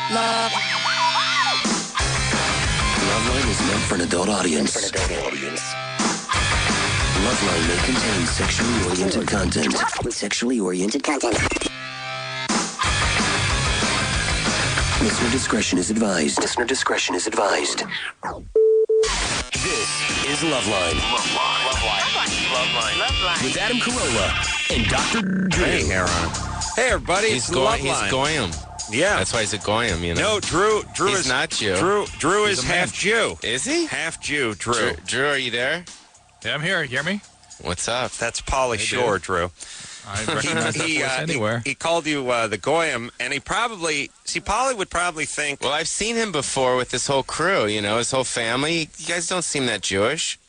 Loveline is meant for an adult audience. Loveline may contain sexually oriented content. Listener discretion is advised. This is Loveline. With Adam Carolla and Dr. Drew. Hey, Aaron. Hey, everybody. He's Goyim. Yeah. That's why he's a Goyim, you know. No, Drew he's is not Jew. Drew is half Jew. Is he? Half Jew, Drew. Drew, are you there? Yeah, I'm here. You hear me? What's up? That's Pauly Shore, Drew. I recognize that voice anywhere. He called you the Goyim, and he probably... See, Pauly would probably think... Well, I've seen him before with this whole crew, you know, his whole family. You guys don't seem that Jewish.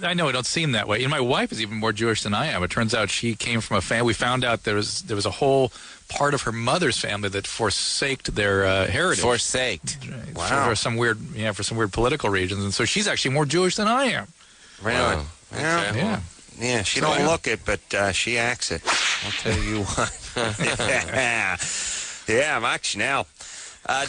I know it don't seem that way. You know, my wife is even more Jewish than I am. It turns out she came from a family. We found out there was a whole part of her mother's family that forsaked their heritage. Forsaked. Wow. For some weird political reasons, and so she's actually more Jewish than I am. Really? Wow. Yeah. Okay. Yeah. Yeah, she don't look it, but she acts it. I'll tell you what. Yeah, I'm actually now.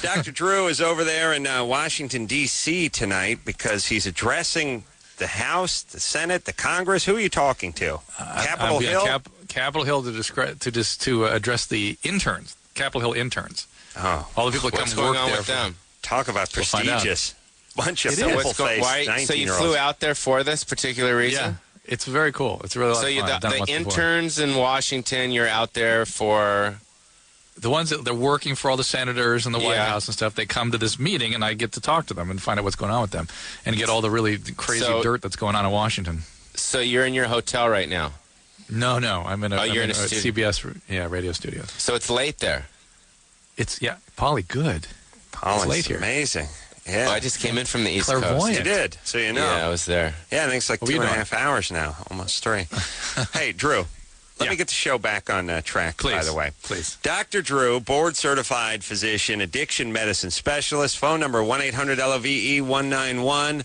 Dr. Drew is over there in Washington, D.C. tonight because he's addressing the House, the Senate, the Congress. Who are you talking to? Capitol Hill? Capitol Hill to address the interns, Capitol Hill interns. Oh. All the people that What's come going work on there. with them? Talk about We'll find out. prestigious. Bunch of It is. simple-faced So you 19-year-olds. flew out there for this particular reason? Yeah, it's very cool. It's really a lot So of fun. I've done it the once before. interns in Washington, you're out there for... The ones that they're working for all the senators and the White Yeah. House and stuff, they come to this meeting, and I get to talk to them and find out what's going on with them and get all the really crazy So- dirt that's going on in Washington. So you're in your hotel right now. No, I'm in a, you're in a studio. CBS radio studios. So it's late there. It's, Pauly, good. Pauly's late here. amazing. Yeah. Oh, I just came in from the East Clairvoyant. Coast. You did, so you know. Yeah, I was there. Yeah, I think it's like What were you 2.5 hours now, almost 3. Hey, Drew, let me get the show back on track, by the way. Please. Dr. Drew, board-certified physician, addiction medicine specialist, phone number 1-800-LOVE-191.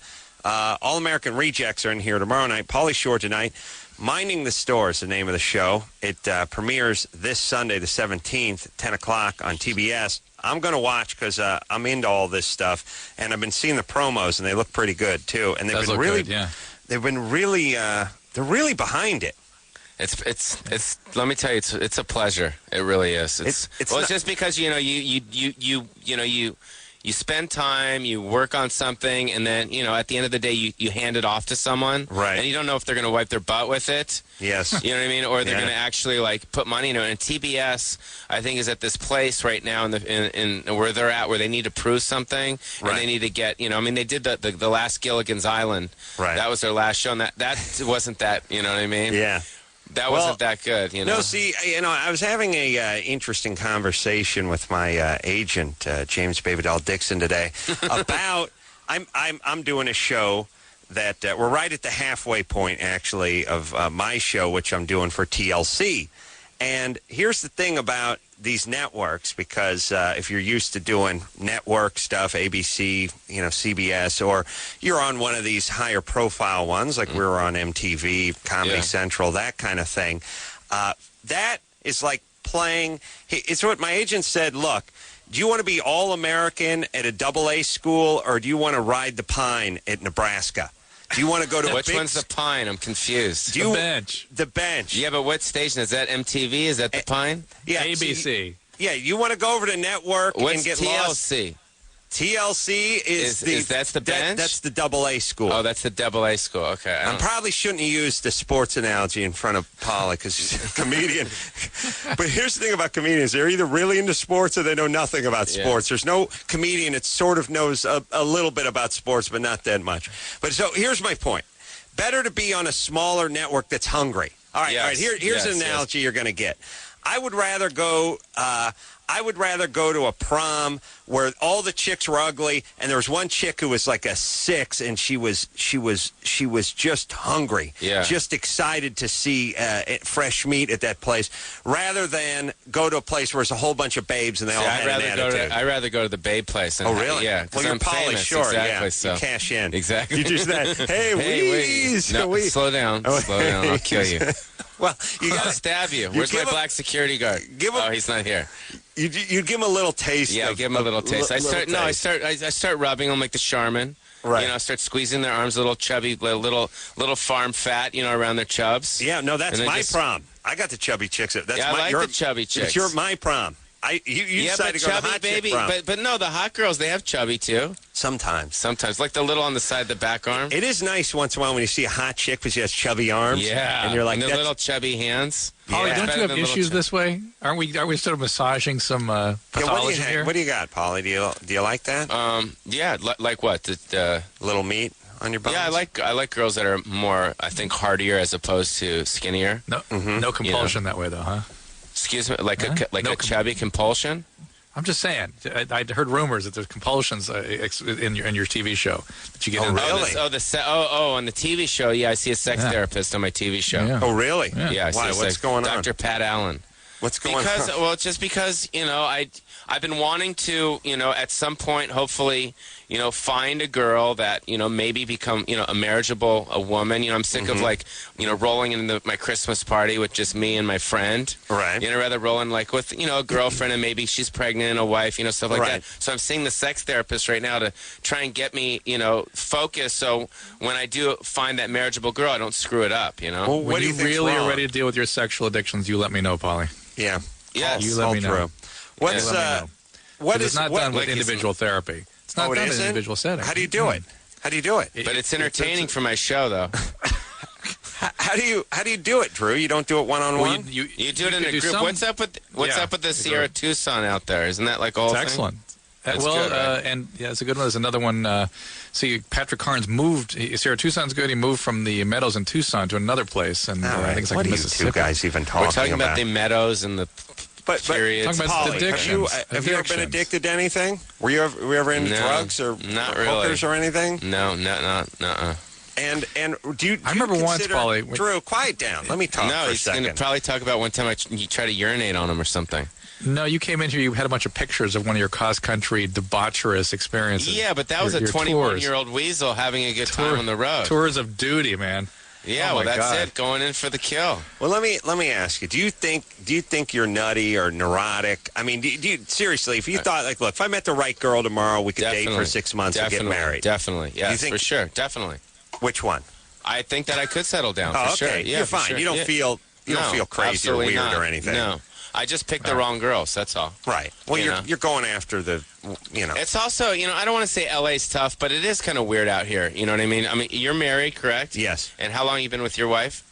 All-American Rejects are in here tomorrow night. Pauly Shore tonight. Minding the Store is the name of the show. It premieres this Sunday, the 17th, at 10 o'clock on TBS. I'm going to watch because I'm into all this stuff, and I've been seeing the promos, and they look pretty good, too. And they've Does been look really, good, yeah. they've been really, they're really behind it. It's let me tell you, it's a pleasure. It really is. It's just because you spend time, you work on something, and then at the end of the day you hand it off to someone, right? And you don't know if they're going to wipe their butt with it. Yes, you know what I mean, or they're going to actually put money into it. And TBS, I think, is at this place right now in where they're at, where they need to prove something, right. And they need to get they did the last Gilligan's Island, right? That was their last show, and that wasn't that. You know what I mean? Yeah. That wasn't that good, No, see, I was having a interesting conversation with my agent, James Bavidal Dixon, today about I'm doing a show that we're right at the halfway point, actually, of my show, which I'm doing for TLC. And here's the thing about these networks, because if you're used to doing network stuff, ABC, CBS, or you're on one of these higher profile ones, like we were on MTV, Comedy Central, that kind of thing, that is like playing. It's what my agent said, look, do you want to be All-American at a AA school, or do you want to ride the pine at Nebraska? Do you want to go to Which one's the Pine? I'm confused. The Bench. The Bench. Yeah, but what station? Is that MTV? Is that the Pine? Yeah. ABC. You want to go over to network and get TLC? lost. TLC is that's the Bench? That's the AA school. Oh, that's the AA school. Okay. I probably shouldn't have used the sports analogy in front of Pauly because she's a comedian. But here's the thing about comedians. They're either really into sports or they know nothing about sports. There's no comedian that sort of knows a little bit about sports, but not that much. But so here's my point. Better to be on a smaller network that's hungry. All right, here's an analogy you're going to get. I would rather go to a prom where all the chicks were ugly, and there was one chick who was like a 6, and she was just hungry, just excited to see fresh meat at that place, rather than go to a place where there's a whole bunch of babes and they all had an attitude. I'd rather go to the Babe place. Oh, really? Yeah. Well, you're I'm Pauly famous, Shore. exactly, Yeah, so. you cash in. Exactly. You just that. Hey, wheeze. No, slow down. Slow down. I'll kill you. Well, you got I'll stab you. Where's my black security guard? Give him, he's not here. You'd give him a little taste. Yeah, give them a little taste. I start rubbing them like the Charmin. Right. You know, I start squeezing their arms, a little chubby, little farm fat, you know, around their chubs. Yeah, no, that's my prom. I got the chubby chicks. That's I like the chubby chicks. It's my prom. You decided to go to the hot baby, chick prom. but no, the hot girls, they have chubby too. Sometimes, like the little on the side, the back arm. It is nice once in a while when you see a hot chick because she has chubby arms. Yeah, and you're like, and their little chubby hands. Pauly, Yeah. don't you have issues this way? Aren't we sort of massaging some pathology here? What do you got, Pauly? Do you like that? Yeah, like what? The little meat on your bones? Yeah, I like girls that are more, I think, hardier as opposed to skinnier. No, no compulsion that way, though, huh? Excuse me, like a chubby compulsion. I'm just saying. I'd heard rumors that there's compulsions in your TV show that you get into. Really? On the TV show, yeah, I see a sex therapist on my TV show. Yeah. Oh, really? Yeah. I see Why? What's going on? Dr. Pat Allen. What's going on? Well, just because, you know, I've been wanting to, you know, at some point, hopefully, you know, find a girl that, you know, maybe become, you know, a woman. You know, I'm sick of, like, you know, rolling into my Christmas party with just me and my friend. Right. You know, rather rolling, like, with, you know, a girlfriend and maybe she's pregnant and a wife, you know, stuff like that. So I'm seeing the sex therapist right now to try and get me, you know, focused so when I do find that marriageable girl, I don't screw it up, you know? Well, When you really are ready to deal with your sexual addictions, you let me know, Pauly. Yeah. Yes. You let me know. What's You let me know. what It's is not what, done with like, individual therapy. It's not it done in isn't? an individual setting. How do you do it? How do you do it? But it's entertaining for my show, though. How do you do it, Drew? You don't do it one-on-one? You do it in a could do group. some- What's up with the Sierra Tucson out there? Isn't that like all? It's excellent. That's well, good, right? and yeah, it's a good one. There's another one. See, Patrick Carnes moved. Sierra Tucson's good. He moved from the Meadows in Tucson to another place, and All I right. think it's like What are you Mississippi. two guys even talking We're talking about the meadows and the periods. Talking about Pauly, addictions. have you ever been addicted to anything? Were you ever into No, drugs or not really. hookers or anything? No. And do you? I remember once, consider- Pauly, Drew, quiet down. Let me talk No, for a he's going to second. probably talk about one time you tried to urinate on him or something. No, you came in here. You had a bunch of pictures of one of your cross-country debaucherous experiences. Yeah, but that was a Your 21-year-old weasel having a good time on the road. Tours of duty, man. Yeah, Oh, well, my that's God. it. Going in for the kill. Well, let me ask you. Do you think you're nutty or neurotic? I mean, do you seriously? If you thought, like, look, if I met the right girl tomorrow, we could date for 6 months and get married. Definitely, yes, you think, for sure, definitely. Which one? I think that I could settle down. Oh, for okay. Sure. Yeah, you're for fine. Sure. You don't Yeah. feel crazy or absolutely weird not. or anything. No, I just picked the wrong girls. That's all. Right. Well, You know? you're going after the, you know. It's also, you know, I don't want to say LA's tough, but it is kind of weird out here. You know what I mean? I mean, you're married, correct? Yes. And how long you been with your wife?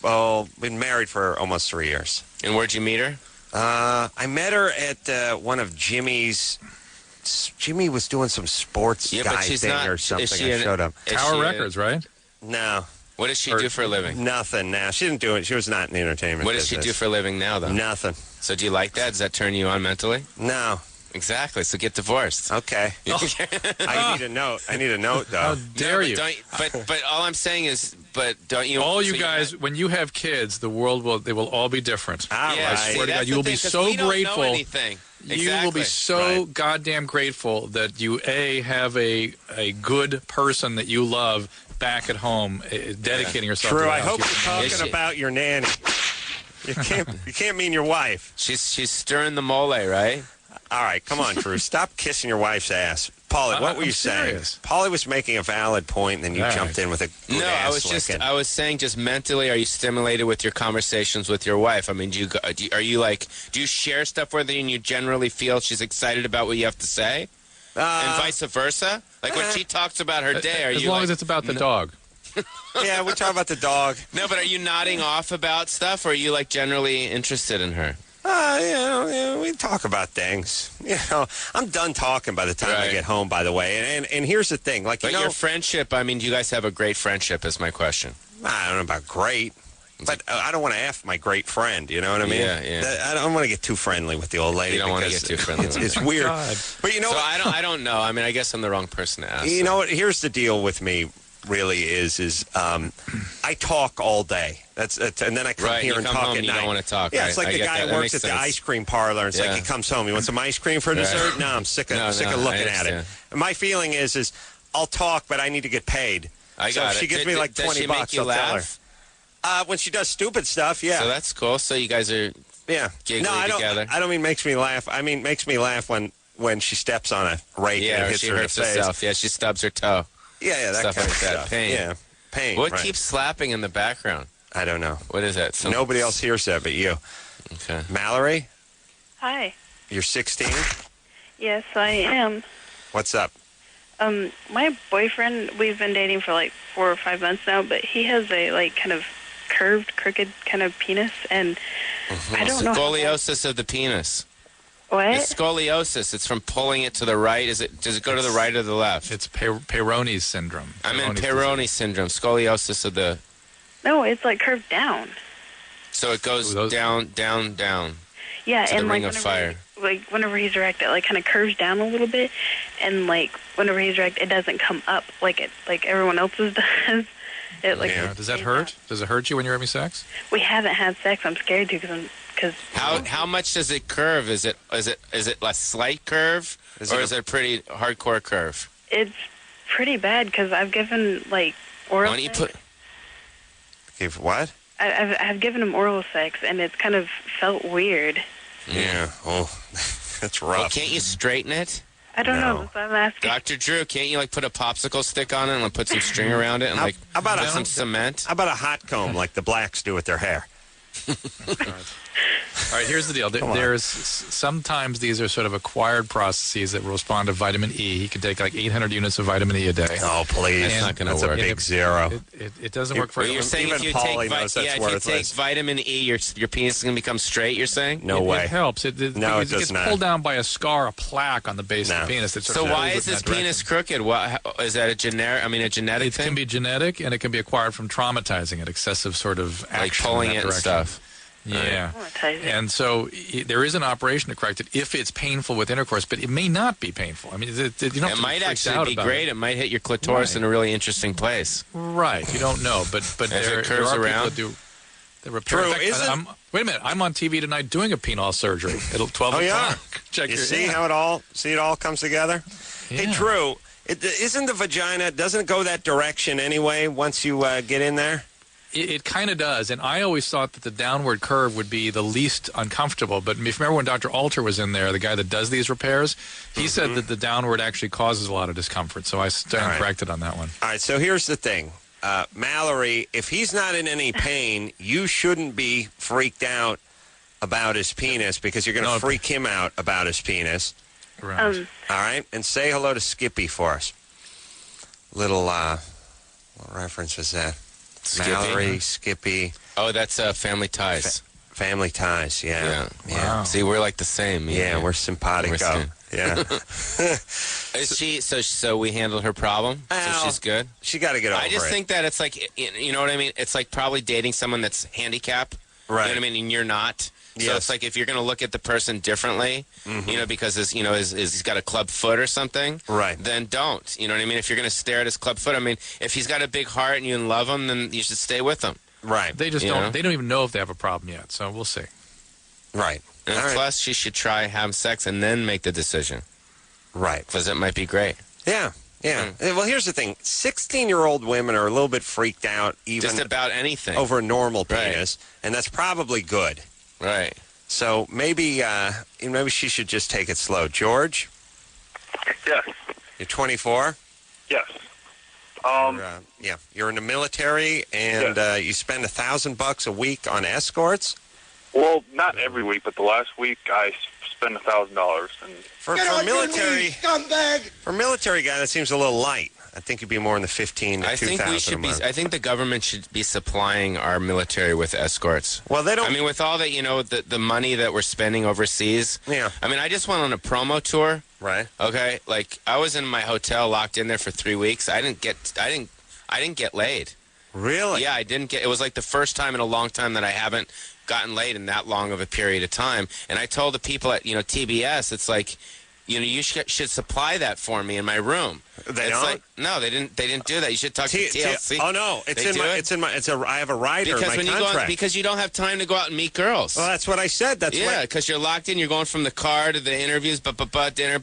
Well, been married for almost 3 years. And where'd you meet her? I met her at one of Jimmy's. Jimmy was doing some sports Yeah, guy but she's thing not. or something. Is she I showed up. Tower Records, right? No, What does she do for a living? nothing. Now she didn't do it. She was not in the entertainment. What does she do business. for a living now, though? Nothing. So do you like that? Does that turn you on mentally? No. Exactly. So get divorced. Okay. I need a note. How though. dare you? But all I'm saying is, but don't you? All so you guys, when you have kids, the world they will all be different. All Yeah, right. see, swear to that's God, you the will be thing, 'cause so we don't grateful. Know anything. You will be Exactly. so Right. goddamn grateful that you have a good person that you love back at home, dedicating yourself. True. to I the hope house. you're Is talking she? about your nanny. You can't mean your wife. She's stirring the mole, right? All right, come on, Drew. Stop kissing your wife's ass. Pauly, what were I'm you serious. saying? Pauly was making a valid point, and then you All jumped right. in with a good No, ass licking. I was saying just mentally, are you stimulated with your conversations with your wife? I mean, do you share stuff with her and you generally feel she's excited about what you have to say? And vice versa? Like when she talks about her day, are As you long like, as it's about the dog. Yeah, we talk about the dog. no, but are you nodding off about stuff or are you like generally interested in her? We talk about things. You know, I'm done talking by the time I Right. get home, by the way. And here's the thing. Like, But your friendship, I mean, do you guys have a great friendship is my question. I don't know about great, but I don't want to F my great friend. You know what I mean? Yeah. I don't want to get too friendly with the old lady. You don't want to because get too friendly. It's weird. God. But you know So what? I don't know. I mean, I guess I'm the wrong person to ask. You know what? Here's the deal with me. Really is I talk all day. That's and then I come Right, here you and come talk home, at you night. don't wanna talk, Yeah, right? it's like I the get guy that. who That works makes at the sense. ice cream parlor. And it's Yeah. like he comes home. He wants some ice cream for Right. dessert. No, I'm sick of No, sick no, of I looking at it. understand. My feeling is I'll talk, but I need to get paid. I so got if it. she gives me like Does $20, she make you I'll tell her. laugh? When she does stupid stuff, yeah. So that's cool. So you guys are Yeah. Giggly No, I don't. together. I don't mean makes me laugh. I mean makes me laugh when she steps on a rake and Yeah, it or hits she her in the hurts face. herself. Yeah, she stubs her toe. Yeah, that Stuff kind like of that. stuff. Pain. Yeah, pain. What right. keeps slapping in the background? I don't know. What is that? Nobody else hears that but you. Okay. Mallory, Hi. you're 16. Yes, I am. What's up? My boyfriend, we've been dating for like 4 or 5 months now, but he has a like kind of curved, crooked kind of penis, and I don't know. Scoliosis of the penis. What? It's scoliosis. It's from pulling it to the right. Does it go to the right or the left? It's Peyronie's syndrome. I'm in Peyronie's Peyronie syndrome. Scoliosis of the. No, it's like curved down. So it goes down, down, down. Yeah, To and the like ring of fire. whenever he's erect, it like kind of curves down a little bit, and like whenever he's erect, it doesn't come up like everyone else's does. It like Does that hurt? Does it hurt you when you're having sex? We haven't had sex. I'm scared to because How much does it curve? Is it a slight curve or is it a pretty hardcore curve? it's pretty bad because I've given like oral. Why don't you sex. put? Give what? I've given him oral sex, and it's kind of felt weird. Yeah. Oh, that's rough. Well, can't you straighten it? I don't No. know. That's what I'm asking. Dr. Drew, can't you like put a popsicle stick on it and like, put some string around it and How- like how about put a- some cement? How about a hot comb like the blacks do with their hair? All right, here's the deal. Come on. There's sometimes these are sort of acquired processes that respond to vitamin E. He can take like 800 units of vitamin E a day. Oh, please. That's not gonna That's work. a big zero. It doesn't work for Well, you're saying Even if you Pauly take knows that's if you take worthless. vitamin E, your penis is gonna become straight. You're saying? No way. It helps. No, because it does gets not. pulled down by a scar, a plaque on the base of No. the penis. That sort So of why pulls is it in his that penis direction. crooked? What is that a genetic It thing? can be genetic, and it can be acquired from traumatizing it, excessive sort of action like pulling in that it and direction. stuff. Yeah. Traumatizing. And so there is an operation to correct it if it's painful with intercourse, but it may not be painful. I mean, you don't have It to might freak actually out be about great. It. It might hit your clitoris Right. in a really interesting place. Right. You don't know, but it there curves are around? people that do the repair. Drew, In fact, wait a minute. I'm on TV tonight doing a penile surgery at 12 Oh, yeah? o'clock. Check You your see how it all comes together? Hey, Yeah. Drew, isn't the vagina, doesn't it go that direction anyway once you get in there? It kind of does, and I always thought that the downward curve would be the least uncomfortable. But if you remember when Dr. Alter was in there, the guy that does these repairs, he said that the downward actually causes a lot of discomfort. So I stand All right. corrected on that one. All right, so here's the thing. Mallory, if he's not in any pain, you shouldn't be freaked out about his penis because you're going to No, freak him out about his penis. Right. All right? And say hello to Skippy for us. Little, what reference was that? Skippy? Mallory, Skippy, Oh, that's Family Ties. Family Ties, yeah. Wow. See, we're like the same. me and Yeah, you. we're simpatico. Yeah. Is she? So we handled her problem. Well, So she's good. She got to get over I just it. think that it's like, you know what I mean? It's like probably dating someone that's handicapped. Right. You know what I mean? And you're not. So Yes. it's like if you're going to look at the person differently, you know, because he's got a club foot or something, Right. then don't. You know what I mean? If you're going to stare at his club foot, I mean, if he's got a big heart and you love him, then you should stay with him. Right. They just You don't. know? They don't even know if they have a problem yet. So we'll see. Right. And All right. plus, she should try have sex and then make the decision Right. because it might be great. Yeah. Yeah. Well, here's the thing. 16-year-old women are a little bit freaked out even Just about anything. over a normal Right. penis, and that's probably good. Right. So maybe she should just take it slow. George, Yes. you're 24. Yes. You're in the military, and you spend $1,000 a week on escorts. Well, not every week, but the last week I spent $1,000. And For military, for a military guy, that seems a little light. I think you'd be more in the 15 to I think 2,000 we a should be. month. I think the government should be supplying our military with escorts. Well, they don't. I mean, with all that, the money that we're spending overseas. Yeah. I mean, I just went on a promo tour. Right. Okay, like I was in my hotel, locked in there for 3 weeks. I didn't get laid. Really? Yeah, I didn't get. It was like the first time in a long time that I haven't gotten laid in that long of a period of time. And I told the people at TBS, it's like, you should supply that for me in my room. They it's don't? like, no, they didn't do that. You should talk to TLC. Oh no, it's They in do my. it? It's in my. I have a rider Because in my when contract. you go on, because you don't have time to go out and meet girls. Well, that's what I said. That's Yeah, what. because you're locked in. You're going from the car to the interviews, dinner,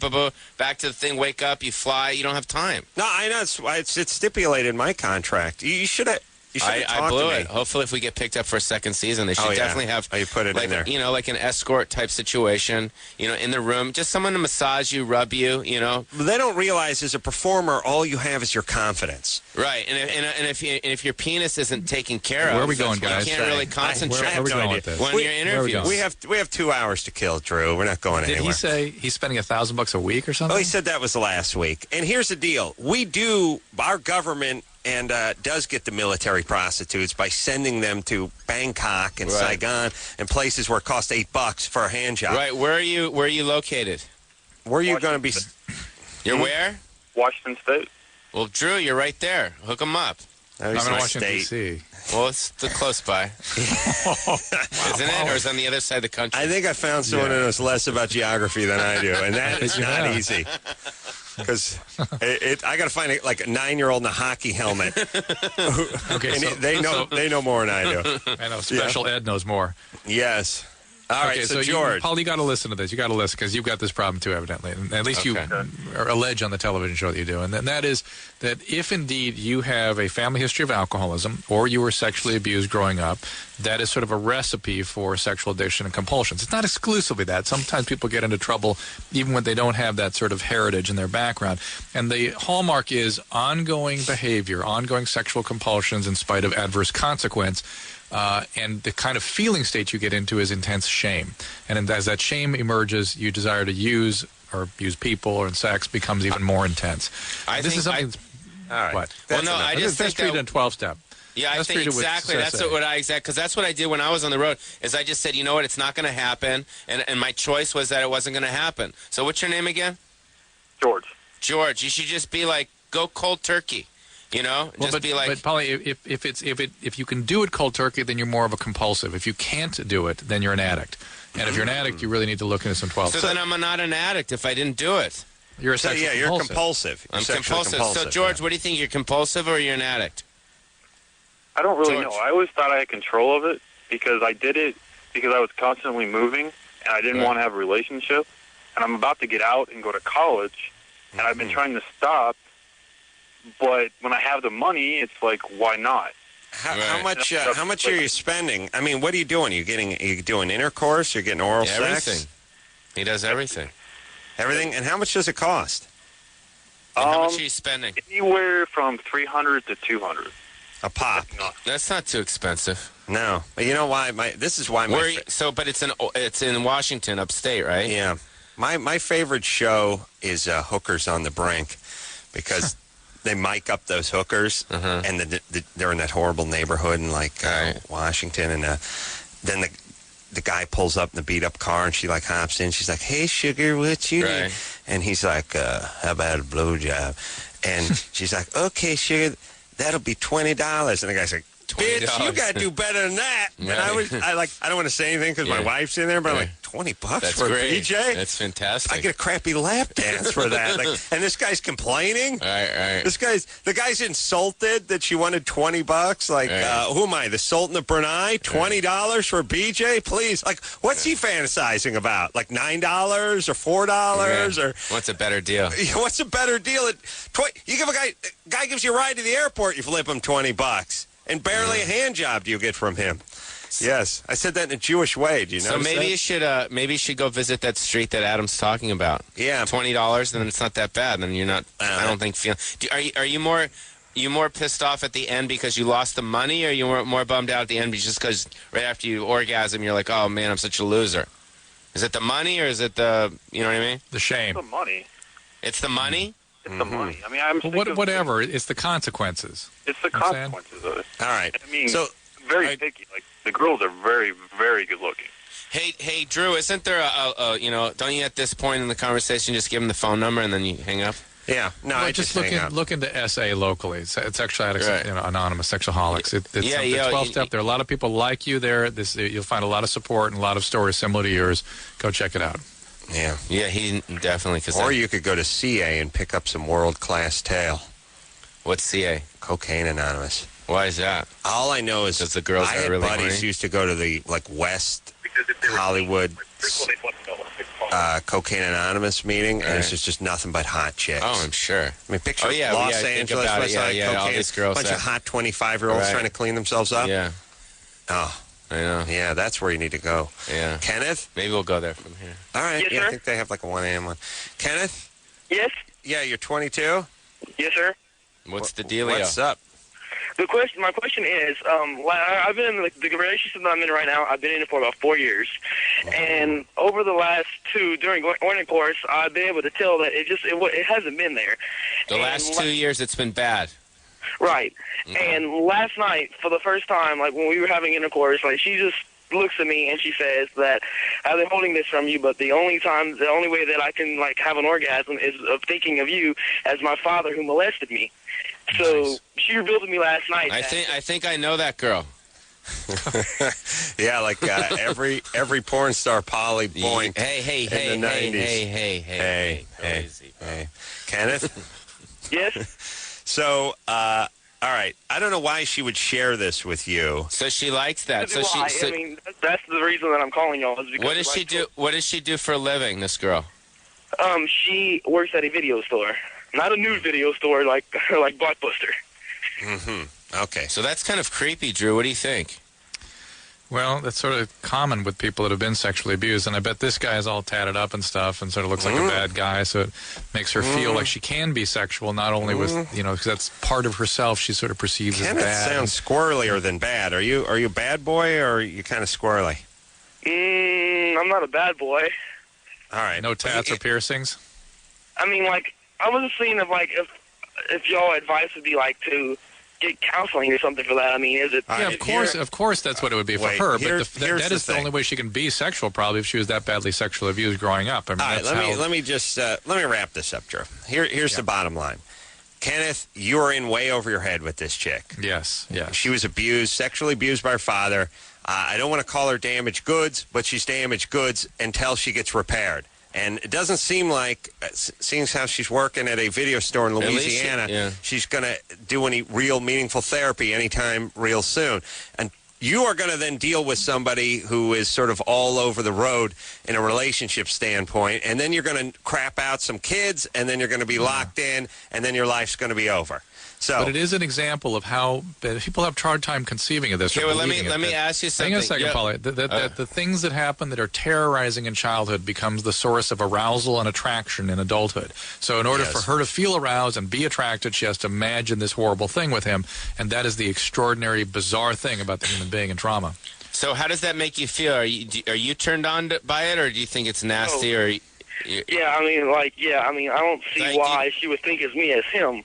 back to the thing. Wake up, you fly. You don't have time. No, I know it's stipulated in my contract. You should have. You should have I talked blew to me. it. Hopefully, if we get picked up for a second season, they should Oh, yeah. definitely have Oh, you put it in there. You know, like an escort type situation. You know, in the room, just someone to massage you, rub you. You know, They don't realize as a performer, all you have is your confidence. right? And if your penis isn't taken care of, Where are we going, you guys? can't really I concentrate have we no going idea. with this? when We- you're where are we interviewing. going? We have 2 hours to kill, Drew. We're not going Did anywhere. he say he's spending $1,000 a week or something? Oh, he said that was last week. And here's the deal: our government and does get the military prostitutes by sending them to Bangkok and Right. Saigon and places where it costs $8 for a hand job. Right? Where are you located? Where are you going to be? You're where? Washington State. Well, Drew, you're right there. Hook them up. Oh, I'm he's in my Washington, state. D.C. Well, it's the close by, isn't it? Or is it on the other side of the country? I think I found someone who knows less about geography than I do, and that is not Yeah. easy. Because I got to find like a 9-year-old in a hockey helmet. Okay, And so, they know more than I do. I know Special Ed knows more. Yes. All right, Okay, so George. Paul, you got to listen to this. You got to listen because you've got this problem too, evidently. And at least you allege on the television show that you do. And that is that if indeed you have a family history of alcoholism or you were sexually abused growing up, that is sort of a recipe for sexual addiction and compulsions. It's not exclusively that. Sometimes people get into trouble even when they don't have that sort of heritage in their background. And the hallmark is ongoing behavior, ongoing sexual compulsions in spite of adverse consequence. And the kind of feeling state you get into is intense shame. And as that shame emerges, you desire to use people or in sex becomes even more intense. This is something. All right. What? Well, no, I just That's think treated that. in 12-step. Yeah, I That's think treated with exactly. That's CSA. what I because that's what I did when I was on the road. Is I just said, you know what, it's not going to happen, and my choice was that it wasn't going to happen. So what's your name again? George. George. You should just be like, go cold turkey. You know, Well, just be like. but Pauly, if you can do it cold turkey, then you're more of a compulsive. If you can't do it, then you're an addict. And if you're an addict, you really need to look into some 12 so step. then I'm not an addict if I didn't do it. You're a So, sexual you're compulsive. compulsive. You're I'm sexually compulsive. So George, what do you think? You're compulsive or you're an addict? I don't really George. know. I always thought I had control of it because I did it because I was constantly moving and I didn't Right. want to have a relationship. And I'm about to get out and go to college, and I've been trying to stop. But when I have the money, it's like, why not? How Right. much are you spending? I mean, what are you doing? Are you doing intercourse? You're getting oral sex? Everything. He does everything. Everything? And how much does it cost? And how much are you spending? Anywhere from 300 to 200. A pop? That's not too expensive. No. But you know why? This is why my Where? But it's in Washington, upstate, right? yeah. My favorite show is Hookers on the Brink because they mic up those hookers and they're in that horrible neighborhood in like Right. Washington, and then the guy pulls up in the beat up car and she like hops in. She's like, "Hey, sugar, what you need?" Right. And he's like, "How about a blowjob?" And she's like, "Okay, sugar, that'll be $20." And the guy's like, "Bitch, you $20. gotta do better than that." And Right. I don't want to say anything because my Yeah. wife's in there, but I'm Yeah. like, $20 That's for great. a BJ? That's fantastic. I get a crappy lap dance for that. Like, and this guy's complaining. Right. The guy's insulted that she wanted $20. Like, Right. who am I? The Sultan of Brunei? $20 for BJ? Please. Like, what's he fantasizing about? Like $9 or $4 or What's a better deal? what's a better deal? You give a guy gives you a ride to the airport, you flip him $20, and barely a hand job do you get from him. Yes, I said that in a Jewish way. Do you know? So maybe you should go visit that street that Adam's talking about. Yeah. $20, then it's not that bad. Then you're not. I don't think Are you more pissed off at the end because you lost the money, or you more bummed out at the end just because right after you orgasm you're like, oh man, I'm such a loser? Is it the money or is it the, you know what I mean? The shame. The money. It's the money. It's the money. I mean, I'm sick Well, of- whatever. It's the consequences. It's the Understand? consequences of it. All right. I mean, So, very I- picky. Like, the girls are very, very good looking. Hey, Drew, isn't there don't you at this point in the conversation just give him the phone number and then you hang up? yeah. No, Well, I just hang up. look into SA locally. It's Sexual Addicts, Right. Anonymous Sexaholics. It's Yeah, something, yeah, 12-step. There are a lot of people like you there. You'll find a lot of support and a lot of stories similar to yours. Go check it out. Yeah. Yeah, he definitely. Or you could go to CA and pick up some world-class tail. What's CA? Cocaine Anonymous. Why is that? All I know is Because the girls I are had really buddies horny? who used to go to the West Because if they were Hollywood. first of all, they want to know. Cocaine Anonymous meeting, and it's just nothing but hot chicks. Oh, I'm sure. I mean, picture I Los think Angeles, about it. West Yeah, all cocaine, these girls. bunch of hot 25-year-olds trying to clean themselves up. Yeah. Oh, I know. yeah, that's where you need to go. Yeah. Kenneth? Maybe we'll go there from here. All right. Yes, yeah, sir? I think they have like a 1 a.m. one. Kenneth? Yes? Yeah, you're 22? Yes, sir. What's the dealio? What's up? My question is, I've been in the relationship that I'm in right now. I've been in it for about 4 years, and over the last 2 during intercourse, I've been able to tell that it hasn't been there. The last 2 years, it's been bad. Right. Okay. And last night, for the first time, like when we were having intercourse, like she just looks at me and she says that I've been holding this from you, but the only way that I can like have an orgasm is of thinking of you as my father who molested me. So Nice. she revealed to me last night. I think I know that girl. Yeah, like every porn star Pauly boink. Hey, in the 90s. Hey. Easy, bro. Hey. Kenneth? Yes. So, all right. I don't know why she would share this with you. So she likes that. So Why? she. So I mean, that's the reason that I'm calling y'all. Is because what does she do? What does she do for a living? This girl. She works at a video store, not a nude video store like Blockbuster. Mm-hmm. Okay. So that's kind of creepy, Drew. What do you think? Well, that's sort of common with people that have been sexually abused, and I bet this guy is all tatted up and stuff and sort of looks like a bad guy, so it makes her feel like she can be sexual, not only with, because that's part of herself she sort of perceives as Kenneth bad. sounds squirrelier than bad. Are you a bad boy, or are you kind of squirrely? I'm not a bad boy. All right. No tats or piercings? I mean, like, I was just thinking of, like, if y'all advice would be, like, to get counseling or something for that. I mean, is it... Yeah, of course that's what it would be for Wait, her, here's but that is the thing. only way she can be sexual, probably, if she was that badly sexually abused growing up. I mean, All right, that's let me just let me wrap this up, Drew. Here's the bottom line. Kenneth, you are in way over your head with this chick. Yes. She was sexually abused by her father. I don't want to call her damaged goods, but she's damaged goods until she gets repaired. And it doesn't seem like, seeing how she's working at a video store in Louisiana, she's going to do any real meaningful therapy anytime real soon. And you are going to then deal with somebody who is sort of all over the road in a relationship standpoint, and then you're going to crap out some kids, and then you're going to be locked in, and then your life's going to be over. So, but it is an example of how people have a hard time conceiving of this. Okay, well, let me ask you something. Hang on a second, Pauly. The things that happen that are terrorizing in childhood becomes the source of arousal and attraction in adulthood. So in order for her to feel aroused and be attracted, she has to imagine this horrible thing with him, and that is the extraordinary, bizarre thing about the human being in trauma. So how does that make you feel? Are you turned on by it, or do you think it's nasty? No. Or I don't see why she would think as me as him.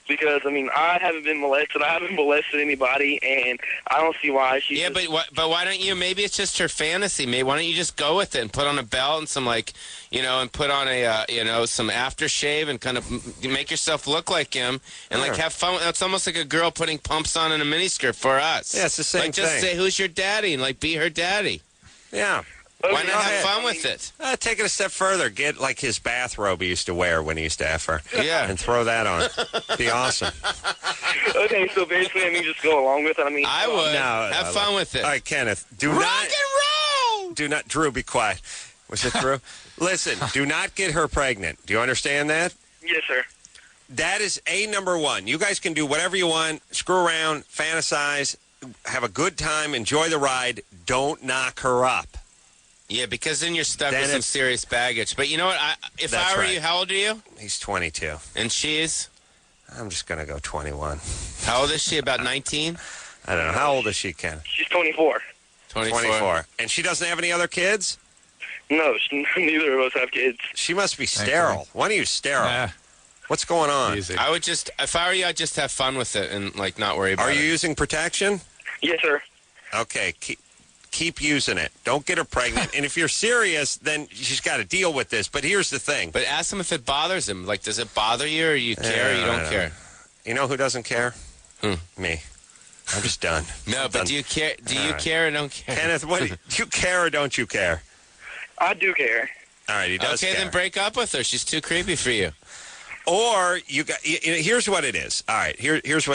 Because, I mean, I haven't been molested. I haven't molested anybody, and I don't see why she... Yeah, but why don't you... Maybe it's just her fantasy. Maybe why don't you just go with it and put on a belt and some, like, and put on a, some aftershave and kind of make yourself look like him and, like, have fun. It's almost like a girl putting pumps on in a miniskirt for us. Yeah, it's the same thing. Like, just say, who's your daddy? And, like, be her daddy. Yeah. Why not have fun with it? Take it a step further. Get, like, his bathrobe he used to wear when he used to have her. Yeah. And throw that on. Be awesome. Okay, so basically, I mean, just go along with it. I mean, I would. Have fun with it. All right, Kenneth. Rock and roll! Do not... Drew, be quiet. Was it Drew? Listen, do not get her pregnant. Do you understand that? Yes, sir. That is number one. You guys can do whatever you want. Screw around, fantasize, have a good time, enjoy the ride. Don't knock her up. Yeah, because then you're stuck with some serious baggage. But you know what? If I were you, how old are you? He's 22. And she is? I'm just going to go 21. How old is she? About 19? I don't know. How old is she, Ken? She's 24. 24. And she doesn't have any other kids? No, neither of us have kids. She must be sterile. One of you sterile. Yeah. What's going on? Easy. I would just, if I were you, I'd just have fun with it and, like, not worry about it. Are you using protection? Yes, sir. Okay. Keep using it. Don't get her pregnant. And if you're serious, then she's got to deal with this. But here's the thing. But ask him if it bothers him. Like, does it bother you, or you care, or you don't care? You know who doesn't care? Me. I'm just done. No, but do you care? Do you care or don't care? Kenneth, do you care or don't you care? I do care. All right, he does care. Okay, then break up with her. She's too creepy for you. Or here's what it is. All right, here's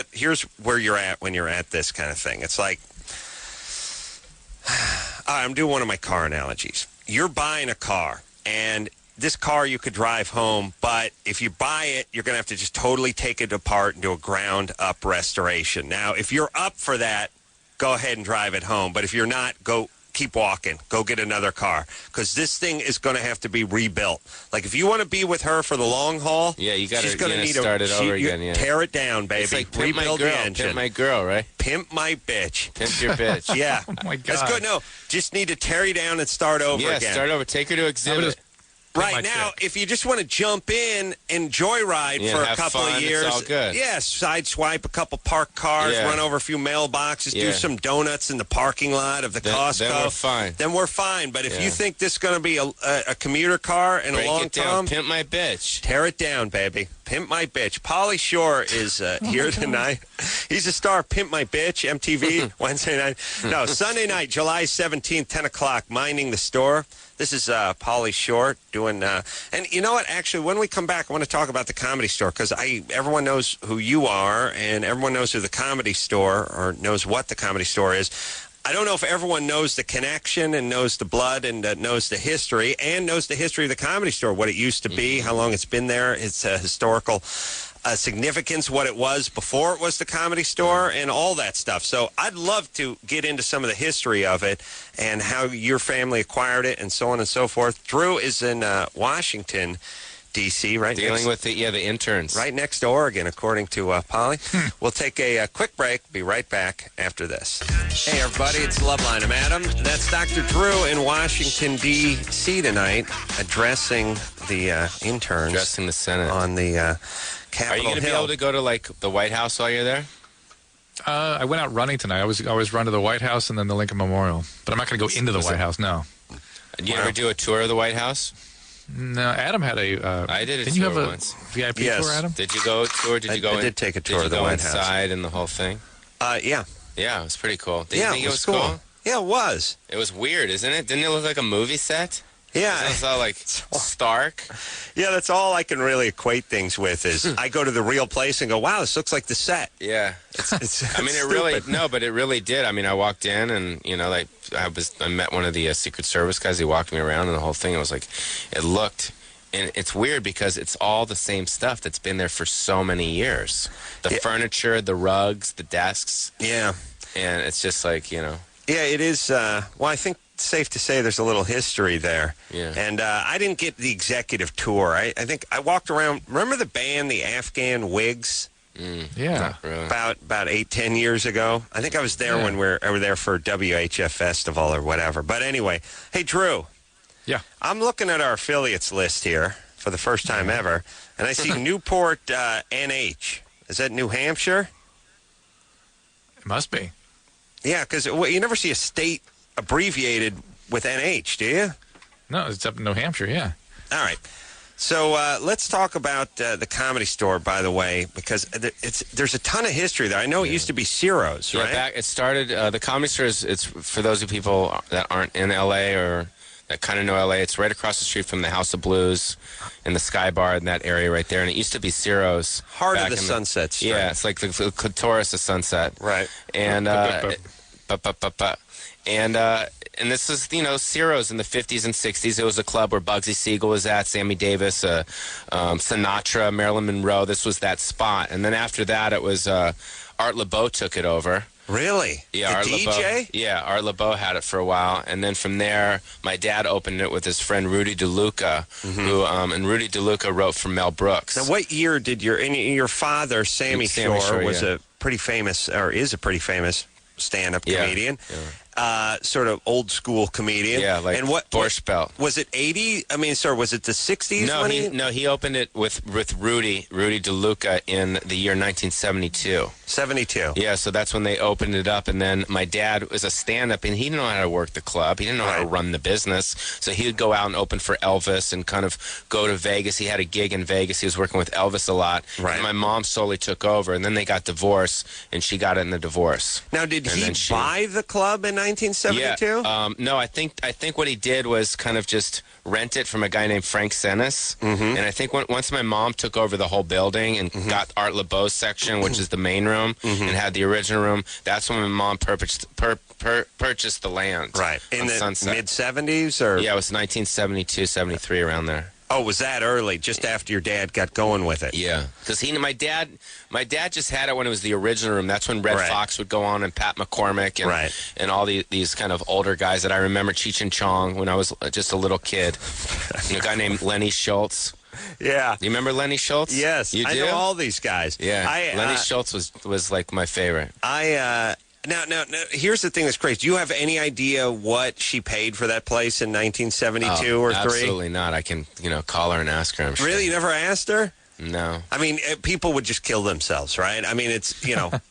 where you're at when you're at this kind of thing. It's like, I'm doing one of my car analogies. You're buying a car, and this car you could drive home, but if you buy it, you're going to have to just totally take it apart and do a ground-up restoration. Now, if you're up for that, go ahead and drive it home. But if you're not, keep walking. Go get another car, because this thing is going to have to be rebuilt. Like, if you want to be with her for the long haul, Yeah, you got she's to going to need start it over again. Yeah. Tear it down, baby. It's like pimp my Rebuild girl, the engine. pimp my girl, right? Pimp my bitch. Pimp your bitch. Yeah. Oh, my God. That's good. No, just need to tear you down and start over Yeah, again. start over. Take her to exhibit. Right my now, chick. if you just want to jump in and joyride Yeah, for a have couple fun, of it's years, all good. yeah, sideswipe a couple parked cars, Yeah. run over a few mailboxes, do Yeah. some donuts in the parking lot of the Costco. Then we're fine. Then we're fine. But if Yeah. you think this is going to be a commuter car and Break a long it down. term, Pimp my bitch. tear it down, baby. Pimp my bitch. Pauly Shore is here tonight. He's a star. Pimp my bitch. MTV Wednesday night. No, Sunday night, July 17th, 10 o'clock. Minding the Store. This is Pauly Shore doing, and you know what? Actually, when we come back, I want to talk about the Comedy Store, because everyone knows who you are, and everyone knows who the Comedy Store, or knows what the Comedy Store is. I don't know if everyone knows the connection and knows the blood and knows the history, and knows the history of the Comedy Store, what it used to be, how long it's been there, its historical significance, what it was before it was the Comedy Store, and all that stuff. So I'd love to get into some of the history of it and how your family acquired it and so on and so forth. Drew is in Washington, D.C., right? Dealing with the interns. Right next to Oregon, according to Pauly. We'll take a quick break. Be right back after this. Hey, everybody, it's Loveline. I'm Adam. That's Dr. Drew in Washington, D.C. tonight, addressing the interns. Addressing the Senate. On the Are Capitol you going to be Hill. able to go to, like, the White House while you're there? I went out running tonight. I was run to the White House and then the Lincoln Memorial. But I'm not going to go into the White House, no. Did you ever do a tour of the White House? No, Adam had a... I did a didn't you tour have a once. VIP Yes. tour, Adam? Did you go tour? Did you go I in? did take a tour of the Did you go White House. inside and the whole thing? Yeah. Yeah, it was pretty cool. Did you Yeah, think it was cool. Yeah, it was. It was weird, isn't it? Didn't it look like a movie set? Yeah. It was all like stark. Yeah, that's all I can really equate things with is I go to the real place and go, wow, this looks like the set. Yeah. It's I mean, it really but it really did. I mean, I walked in and like I met one of the Secret Service guys. He walked me around and the whole thing. I was like, it looked, and it's weird because it's all the same stuff that's been there for so many years. The furniture, the rugs, the desks. Yeah. And it's just like, Yeah, it is. Well, I think it's safe to say there's a little history there. Yeah. And I didn't get the executive tour. I think I walked around. Remember the band, the Afghan Wigs? Yeah. not really. About 8-10 years ago. I think I was there when I was there for WHF Festival or whatever. But anyway, hey, Drew. Yeah. I'm looking at our affiliates list here for the first time ever, and I see Newport NH. Is that New Hampshire? It must be. Yeah, because you never see a state abbreviated with NH, do you? No, it's up in New Hampshire, yeah. All right. So let's talk about the Comedy Store, by the way, because there's a ton of history there. I know it used to be Ciro's, right? It started, the Comedy Store it's for those of people that aren't in L.A. or that kind of know L.A., it's right across the street from the House of Blues and the Sky Bar in that area right there. And it used to be Ciro's. Heart of back the in Sunset Strip. Yeah, it's like the clitoris of Sunset. Right. And, and this is, Ciro's in the 50s and 60s. It was a club where Bugsy Siegel was at, Sammy Davis, Sinatra, Marilyn Monroe. This was that spot. And then after that, it was Art LeBeau took it over. Really? Yeah, the Art DJ? LeBeau. Yeah, Art LeBeau had it for a while, and then from there, my dad opened it with his friend Rudy DeLuca, who and Rudy DeLuca wrote for Mel Brooks. Now, what year did your father, Sammy Shore, was a pretty famous, or is a pretty famous stand-up comedian? Sort of old school comedian. Yeah, like Borscht Belt. Was it 80? I mean, sorry, was it the 60s? No, he opened it with Rudy DeLuca in the year 1972. 72. Yeah, so that's when they opened it up, and then my dad was a stand-up, and he didn't know how to work the club. He didn't know how to run the business, so he would go out and open for Elvis and kind of go to Vegas. He had a gig in Vegas. He was working with Elvis a lot. Right. And my mom solely took over, and then they got divorced, and she got it in the divorce. Now, did he buy the club in 1972? Yeah. No, I think what he did was kind of just rent it from a guy named Frank Senes. And I think once my mom took over the whole building and got Art LeBeau's section, which is the main room, and had the original room, that's when my mom purchased the land. Right. In the Sunset. mid-70s? Or? Yeah, it was 1972, 73, around there. Oh, was that early? Just after your dad got going with it? Yeah, because my dad just had it when it was the original room. That's when Red Fox would go on, and Pat McCormick, and all these kind of older guys that I remember, Cheech and Chong, when I was just a little kid. A guy named Lenny Schultz. Yeah. You remember Lenny Schultz? Yes. You do? I know all these guys. Yeah. Lenny Schultz was like my favorite. Now, here's the thing that's crazy. Do you have any idea what she paid for that place in 1972 or 3? Absolutely not. I can, call her and ask her. I'm sure. Really? You never asked her? No. I mean, people would just kill themselves, right? I mean, it's, you know what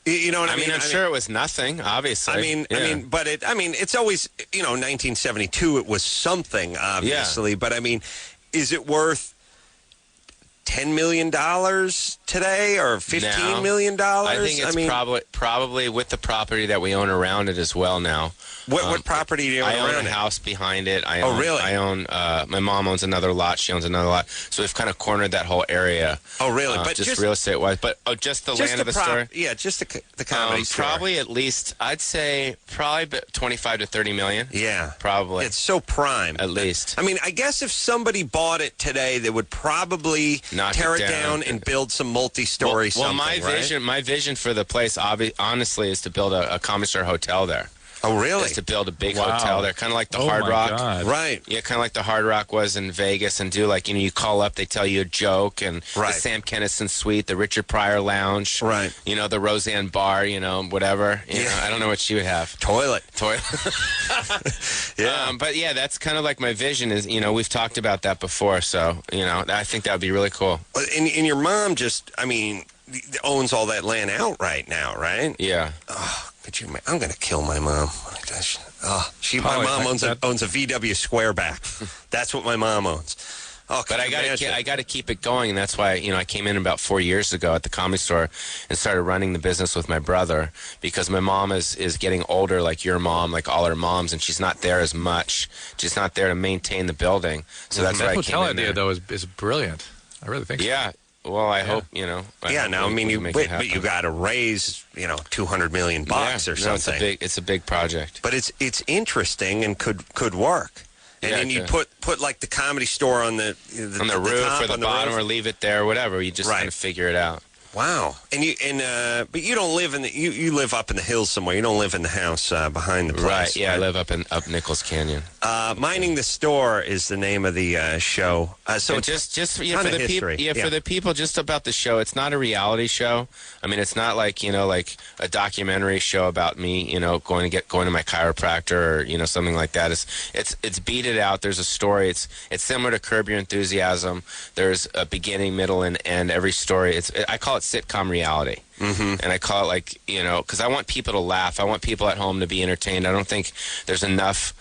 I mean? I'm sure it was nothing, obviously. It's always, 1972, it was something, obviously. But, I mean, is it worth $10 million today or $15 million? I think it's probably with the property that we own around it as well now. What property do you own around it? I own a house behind it. Really? I own, my mom owns another lot. She owns another lot. So we've kind of cornered that whole area. Oh, really? But just real estate-wise. But just the land of the store? Yeah, just the comedy store. Probably at least, I'd say, probably 25 to 30 million. Yeah. Probably. It's so prime. At least. I mean, I guess if somebody bought it today, they would probably tear it down and build some multi-story something, my vision for the place, honestly, is to build a comedy store hotel there. Oh, really? Is to build a big hotel there, kind of like the Hard Rock. God. Right. Yeah, kind of like the Hard Rock was in Vegas, and do you call up, they tell you a joke, and the Sam Kinison Suite, the Richard Pryor Lounge, right? The Roseanne Bar, whatever. I don't know what she would have. Toilet. Yeah. But yeah, that's kind of like my vision is, we've talked about that before, so, I think that would be really cool. And your mom owns all that land outright now, right? Yeah. Oh, I'm going to kill my mom. My gosh. Oh, my mom owns a VW Squareback. That's what my mom owns. Oh, but I got to keep it going, and that's why I came in about 4 years ago at the Comedy Store and started running the business with my brother, because my mom is getting older, like your mom, like all our moms, and she's not there as much. She's not there to maintain the building, so that's why I came in there. That hotel idea though is brilliant. I really think so. Yeah. Well, I hope, but you got to raise, $200 million or something. It's a big project. But it's interesting and could work. And then you put like the Comedy Store on the roof top, or the bottom, or leave it there, or whatever. You just kind of figure it out. Wow. But you don't live you live up in the hills somewhere. You don't live in the house behind the place. Right. Yeah, I live up Nichols Canyon. Minding the Store is the name of the show. So and just for the people, for the people, just about the show. It's not a reality show. I mean, it's not like like a documentary show about me, going to my chiropractor or something like that. It's beat it out. There's a story. It's similar to Curb Your Enthusiasm. There's a beginning, middle, and end. Every story. I call it sitcom reality. And I call it because I want people to laugh. I want people at home to be entertained. I don't think there's enough,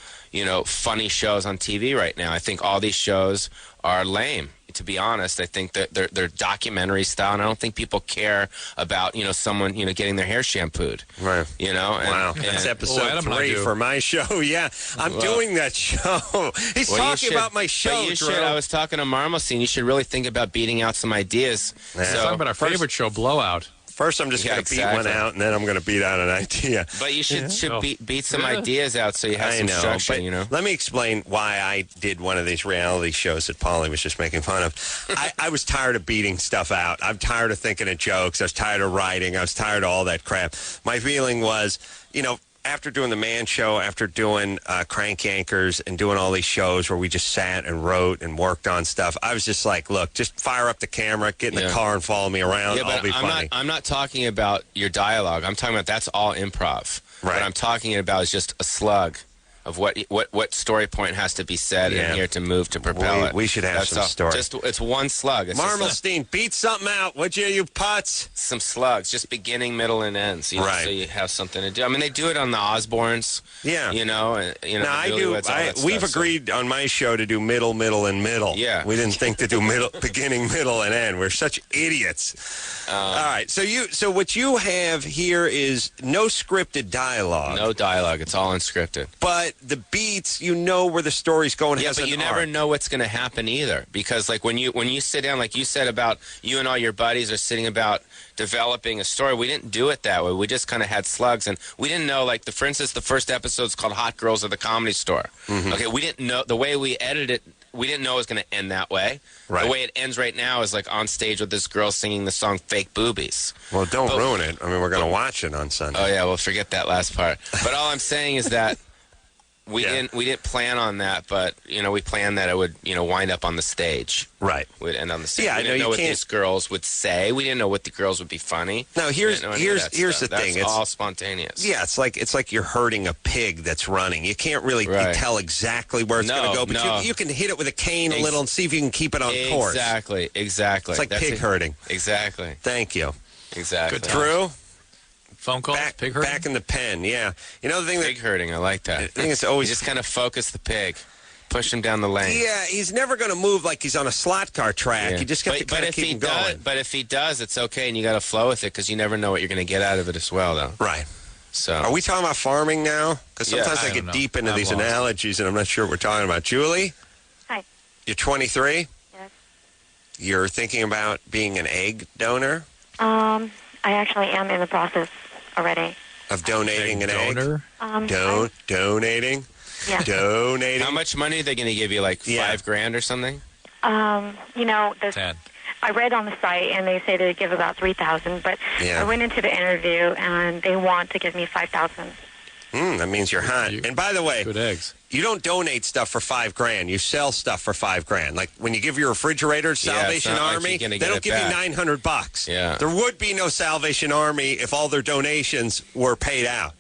funny shows on TV right now. I think all these shows are lame, to be honest. I think that they're documentary style, and I don't think people care about, someone, getting their hair shampooed. Right. Wow. That's episode 3 for my show. Yeah. I'm doing that show. He's talking about my show, Drew. I was talking to Marmosine. You should really think about beating out some ideas. Yeah. So, talking about our favorite show, Blowout. First, I'm just going to beat one out, and then I'm going to beat out an idea. But you should beat some ideas out so you have some structure, Let me explain why I did one of these reality shows that Pauly was just making fun of. I was tired of beating stuff out. I'm tired of thinking of jokes. I was tired of writing. I was tired of all that crap. My feeling was, after doing the Man Show, after doing Crank Yankers and doing all these shows where we just sat and wrote and worked on stuff, I was just like, look, just fire up the camera, get in the car and follow me around. I'll be funny. I'm not talking about your dialogue. I'm talking about that's all improv. Right. What I'm talking about is just a slug. of what story point has to be said Yeah. in here to move to propel it. We should have That's some all. story. It's one slug. It's just Marmelstein, beat something out, would you putz? some slugs, just beginning, middle, and ends. You know, Right. So you have something to do. I mean, they do it on the Osbournes. Yeah. You know, No, the I do. Newlyweds, all that We've stuff, so- agreed on my show to do middle, and middle. Yeah. We didn't think to do beginning, middle, and end. We're such idiots. All right. So what you have here is no scripted dialogue. No dialogue. It's all unscripted. But the beats, you know where the story's going. It Yeah, has but an you never arc. know what's going to happen either, because like when you sit down, like you said about you and all your buddies are sitting about developing a story. We didn't do it that way. We just kind of had slugs, and we didn't know. Like for instance, the first episode's called "Hot Girls at the Comedy Store." Mm-hmm. Okay, we didn't know the way we edited it. We didn't know it was going to end that way. Right. The way it ends right now is like on stage with this girl singing the song "Fake Boobies." Well, don't But- ruin it. I mean, we're going to watch it on Sunday. Oh yeah, well forget that last part. But all I'm saying is that we Yeah. didn't plan on that, but we planned that it would wind up on the stage. Right. Would end on the stage. Yeah, we I know didn't you know what can't- these girls would say. We didn't know what the girls would be funny. No, We here's didn't know any of that here's the stuff. thing. That's It's all spontaneous. Yeah, it's like you're hurting a pig that's running. You can't really Right. tell exactly where it's No, going to go, but no. you can hit it with a cane a little and see if you can keep it on course. Exactly. It's like That's pig herding. Exactly. Thank you. Exactly. Good Drew, Phone calls, pig herding? back in the pen. Yeah, you know the thing Pig herding. I like that. I think it's always You just kind of focus the pig, push him down the lane. Yeah, he's never going to move like he's on a slot car track. Yeah. You just got to kind of keep him going. But if he does, it's okay, and you got to flow with it because you never know what you're going to get out of it as well, though. Right. So Are we talking about farming now? Because Yeah, sometimes I I don't get know. deep into I'm these lost. analogies, and I'm not sure what we're talking about. Julie? Hi. You're 23? Yes. You're thinking about being an egg donor? I actually am in the process already. Of donating an egg? Donor? Donating? Yeah. Donating? how much money are they going to give you? Like Yeah. $5,000 or something? The 10. I read on the site, and they say they give about 3,000. But Yeah. I went into the interview, and they want to give me 5,000. That means you're hot. You- And by the way, Good eggs. you don't donate stuff for $5,000. You sell stuff for $5,000. Like when you give your refrigerator to Yeah, it's Salvation not like Army, you're gonna they get don't it give back. you $900. Yeah. There would be no Salvation Army if all their donations were paid out.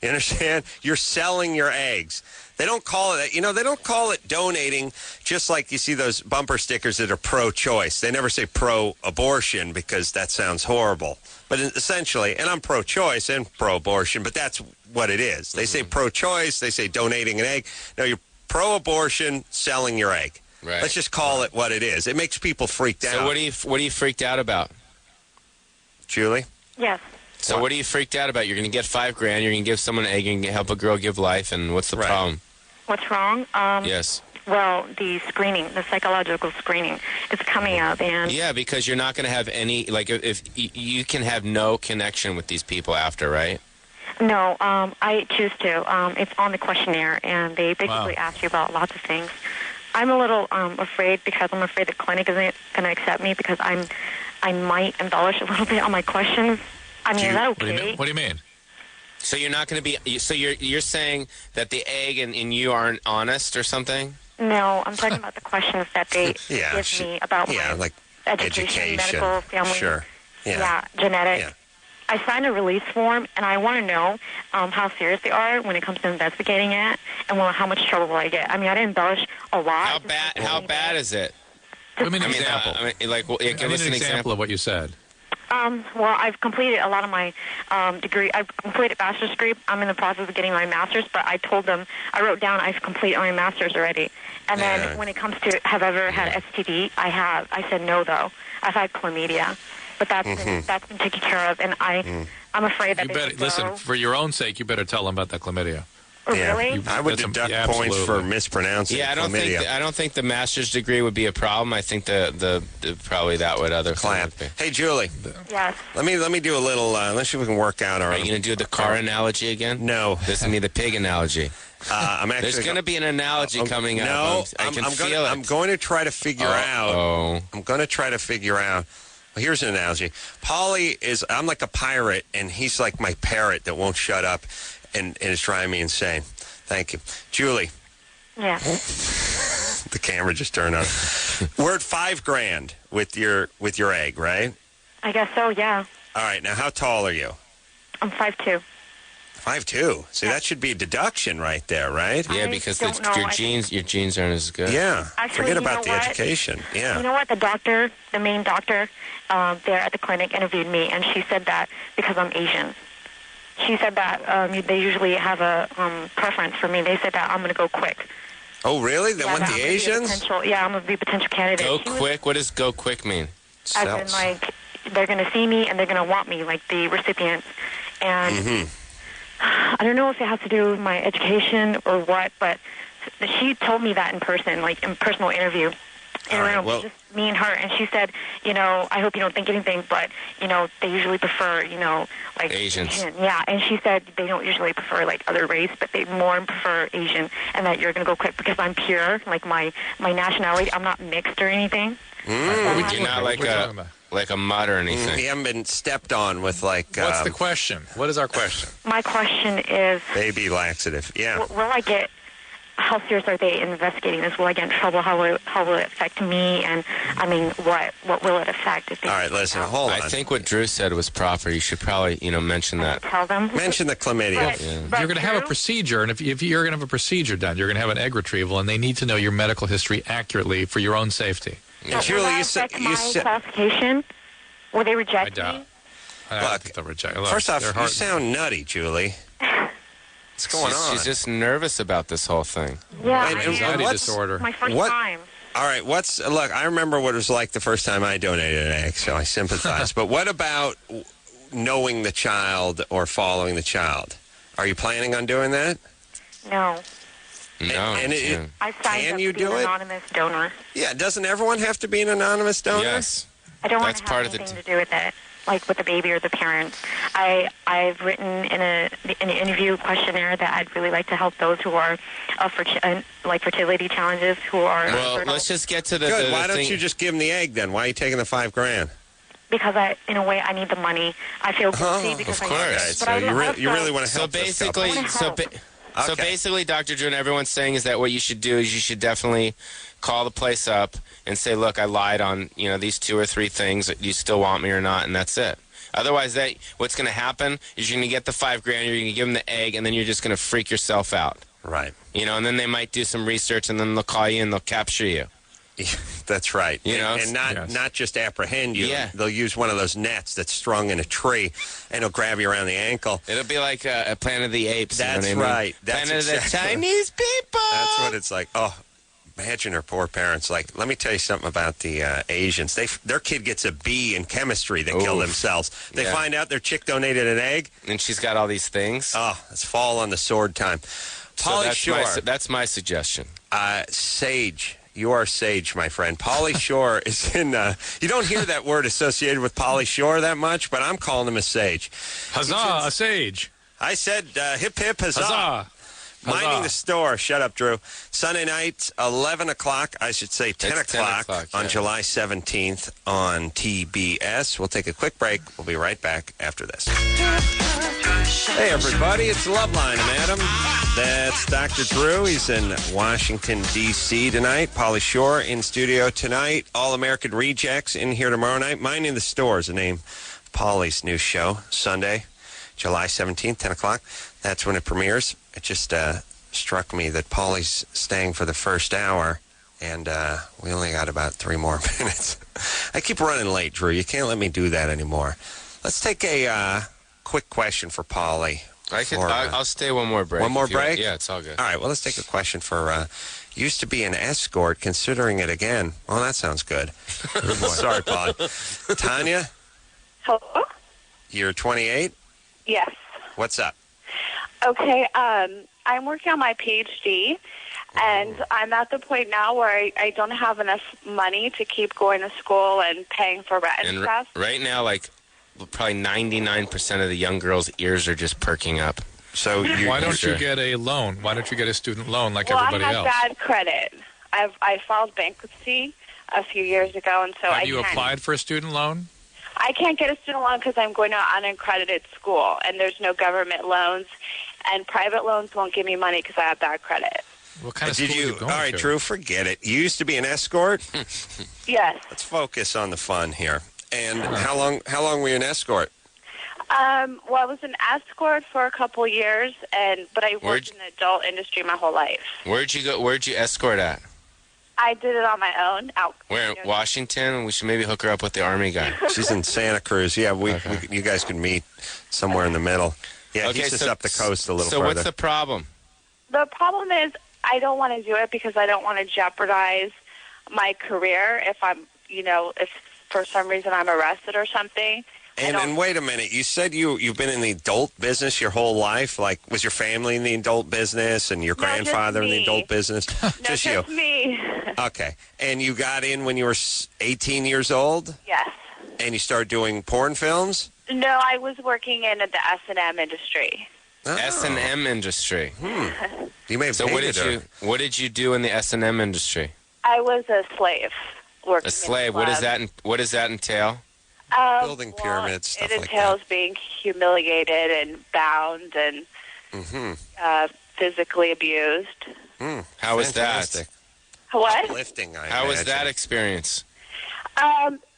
You understand? You're selling your eggs. They don't call it, they don't call it donating, just like you see those bumper stickers that are pro-choice. They never say pro-abortion because that sounds horrible. But essentially, and I'm pro-choice and pro-abortion, but that's what it is. They say pro-choice, they say donating an egg. No, you're pro-abortion, selling your egg. Right. Let's just call it what it is. It makes people freaked out. So what are you freaked out about? Julie? Yes. So what are you freaked out about? You're going to get $5,000. You're going to give someone an egg. You're going to help a girl give life. And what's the Right. problem? What's wrong? Yes. Well, the screening, the psychological screening, is coming up, and Yeah, because you're not going to have any, like, if you can have no connection with these people after, right? no, I choose to. It's on the questionnaire, and they basically Wow. ask you about lots of things. I'm a little afraid because I'm afraid the clinic isn't going to accept me because I might embellish a little bit on my questions. I mean, is that What do you okay? mean? What do you mean? So you're not going to be, so you're saying that the egg and you aren't honest or something? No, I'm talking about the questions that they Yeah, give me about my like education, medical, family, Sure. Yeah. genetics. Yeah. I signed a release form, and I want to know how serious they are when it comes to investigating it, and how much trouble will I get. I mean, I didn't embellish a lot. How bad is it? Give me an I mean, example. give I need us an example of what you said. Well, I've completed a lot of my degree. I've completed a bachelor's degree. I'm in the process of getting my master's, but I told them, I wrote down I've completed my master's already. And then when it comes to have I ever had STD, I have. I said no, though. I've had chlamydia. But that's been taken care of, and I'm afraid that You they better would go. listen. For your own sake, you better tell them about that chlamydia. Oh, Yeah. really? I would That's deduct yeah, points for absolutely. mispronouncing Yeah, I don't chlamydia. think the master's degree would be a problem. I think the probably that would other Clap. thing would be. Hey, Julie, Yes. let me do a little. Let's see if we can work out our. Are you going to do the car analogy again? No, This is me the pig analogy. I'm actually. There's going to be an analogy coming up. No, I can I'm feel gonna, it. I'm going to try to figure out. Oh, I'm going to try to figure out. Well, here's an analogy. Pauly is. I'm like a pirate, and he's like my parrot that won't shut up, and it's driving me insane. Thank you, Julie. Yes. The camera just turned on. We're at $5,000 with your egg, right? I guess so, yeah. All right. Now, how tall are you? I'm 5'2". 5'2". See, that should be a deduction right there, right? Yeah, I because don't know. your genes aren't as good. Yeah. Actually, Forget you about know the what? education. Yeah. You know what? The main doctor there at the clinic interviewed me, and she said that because I'm Asian. She said that they usually have a preference for me. They said that I'm going to go quick. Oh, really? They want that the I'm gonna be a Asians? I'm going to be a potential candidate. Go She was- quick? What does go quick mean? As in, like, they're going to see me and they're going to want me, like the recipients. And I don't know if it has to do with my education or what, but she told me that in person, like in personal interview. In a room, just me and her, and she said, you know, I hope you don't think anything, but, you know, they usually prefer, you know, like Asians. Asian. Yeah, and she said they don't usually prefer, like, other race, but they more prefer Asian, and that you're going to go quick because I'm pure, like my nationality. I'm not mixed or anything. You're not like a mutt or anything. You haven't been stepped on with, like... What's the question? What is our question? My question is... Baby laxative, yeah. Will I get... How serious are they investigating this? Will I get in trouble? How will it affect me? And, I mean, what will it affect? If they All right, listen, hold on. I think what Drew said was proper. You should probably, mention that. Tell them. Mention the chlamydia. But You're going to have a Drew- procedure, and if you're going to have a procedure done, you're going to have an egg retrieval, and they need to know your medical history accurately for your own safety. But Julie, will that you said... affect my qualification? Will they I reject doubt. me? I think they'll reject. Look, First off, they're you hard- sound nutty, Julie. What's going on? She's just nervous about this whole thing. Yeah, Wait, I anxiety am. disorder. My first What- time. All right, look, I remember what it was like the first time I donated an egg, so I sympathize. But what about knowing the child or following the child? Are you planning on doing that? No. No. And it- yeah. I signed Can up you to be do an it? anonymous donor. Yeah, doesn't everyone have to be an anonymous donor? Yes. I don't want That's to part have of the anything to do with it, like with the baby or the parents. I've written in an interview questionnaire that I'd really like to help those who are like fertility challenges who are Well, infertile. let's just get to the Good. the Why don't thing. you just give them the egg then? Why are you taking the $5,000? Because in a way, I need the money. I feel guilty because of I course. need Okay, it. so But I you really want to So help this couple. basically, so Okay. basically, Dr. Drew and everyone's saying is that what you should do is you should definitely call the place up and say, look, I lied on these 2 or 3 things. Do you still want me or not? And that's it. Otherwise, what's going to happen is you're going to get the $5,000, you're going to give them the egg, and then you're just going to freak yourself out. Right. And then they might do some research, and then they'll call you and they'll capture you. That's right. And Yes. not just apprehend you. Yeah. They'll use one of those nets that's strung in a tree, and they'll grab you around the ankle. It'll be like a Planet of the Apes. That's you know what I mean? right. That's Planet of the exactly- Chinese people. That's what it's like. Oh, imagine her poor parents. Like, let me tell you something about the Asians. Their kid gets a B in chemistry. They kill Oof. themselves. They Yeah. find out their chick donated an egg. And she's got all these things. Oh, it's fall on the sword time. So Pauly Shore. that's my suggestion. Sage. You are sage, my friend. Pauly Shore is in... you don't hear that word associated with Pauly Shore that much, but I'm calling him a sage. Huzzah, a sage. I said hip, hip, huzzah. Huzzah. Minding Huzzah. the store. Shut up, Drew. Sunday night, 11 o'clock. I should say 10 It's 10 o'clock o'clock, on yeah. July 17th on TBS. We'll take a quick break. We'll be right back after this. Hey, everybody. It's Loveline. I'm Adam. That's Dr. Drew. He's in Washington, D.C. tonight. Pauly Shore in studio tonight. All-American Rejects in here tomorrow night. Minding the Store is the name of Pauly's new show. Sunday, July 17th, 10 o'clock. That's when it premieres. It just struck me that Pauly's staying for the first hour, and we only got about 3 more minutes. I keep running late, Drew. You can't let me do that anymore. Let's take a quick question for Pauly. I'll stay one more break. One more if you want. break? Yeah, it's all good. All right, well, let's take a question for used to be an escort, considering it again. Well, that sounds good. Sorry, Pauly. Tanya, Hello? you're 28. Yes. What's up? Okay, I'm working on my PhD, and I'm at the point now where I don't have enough money to keep going to school and paying for rent and And stuff. right now, like, probably 99% of the young girls' ears are just perking up. So Why don't Sure. you get a loan? Why don't you get a student loan like Well, everybody I have else? bad credit. I filed bankruptcy a few years ago, and so Have I you can't. applied for a student loan? I can't get a student loan because I'm going to an unaccredited school, and there's no government loans, and private loans won't give me money because I have bad credit. What kind of did school are you? you All going right, to? Drew, forget it. You used to be an escort. Yes. Let's focus on the fun here. And how long were you an escort? Well, I was an escort for a couple years, but I worked in the adult industry my whole life. Where'd you go? Where'd you escort at? I did it on my own. Where? Washington? We should maybe hook her up with the Army guy. She's in Santa Cruz. Yeah, you guys could meet somewhere in the middle. Yeah, okay, he's just up the coast a little further. So what's the problem? The problem is I don't want to do it because I don't want to jeopardize my career if for some reason I'm arrested or something. And wait a minute, you said you've been in the adult business your whole life? Like, was your family in the adult business and your grandfather in the adult business? Just you. Me. Okay. And you got in when you were 18 years old? Yes. And you started doing porn films? No, I was working in the S&M industry. Oh. S&M industry. You may have what did you do in the S&M industry? I was a slave. A slave. What does that entail? Building pyramids, stuff like that. It entails being humiliated and bound and physically abused. How was that? What? Uplifting, How was that experience?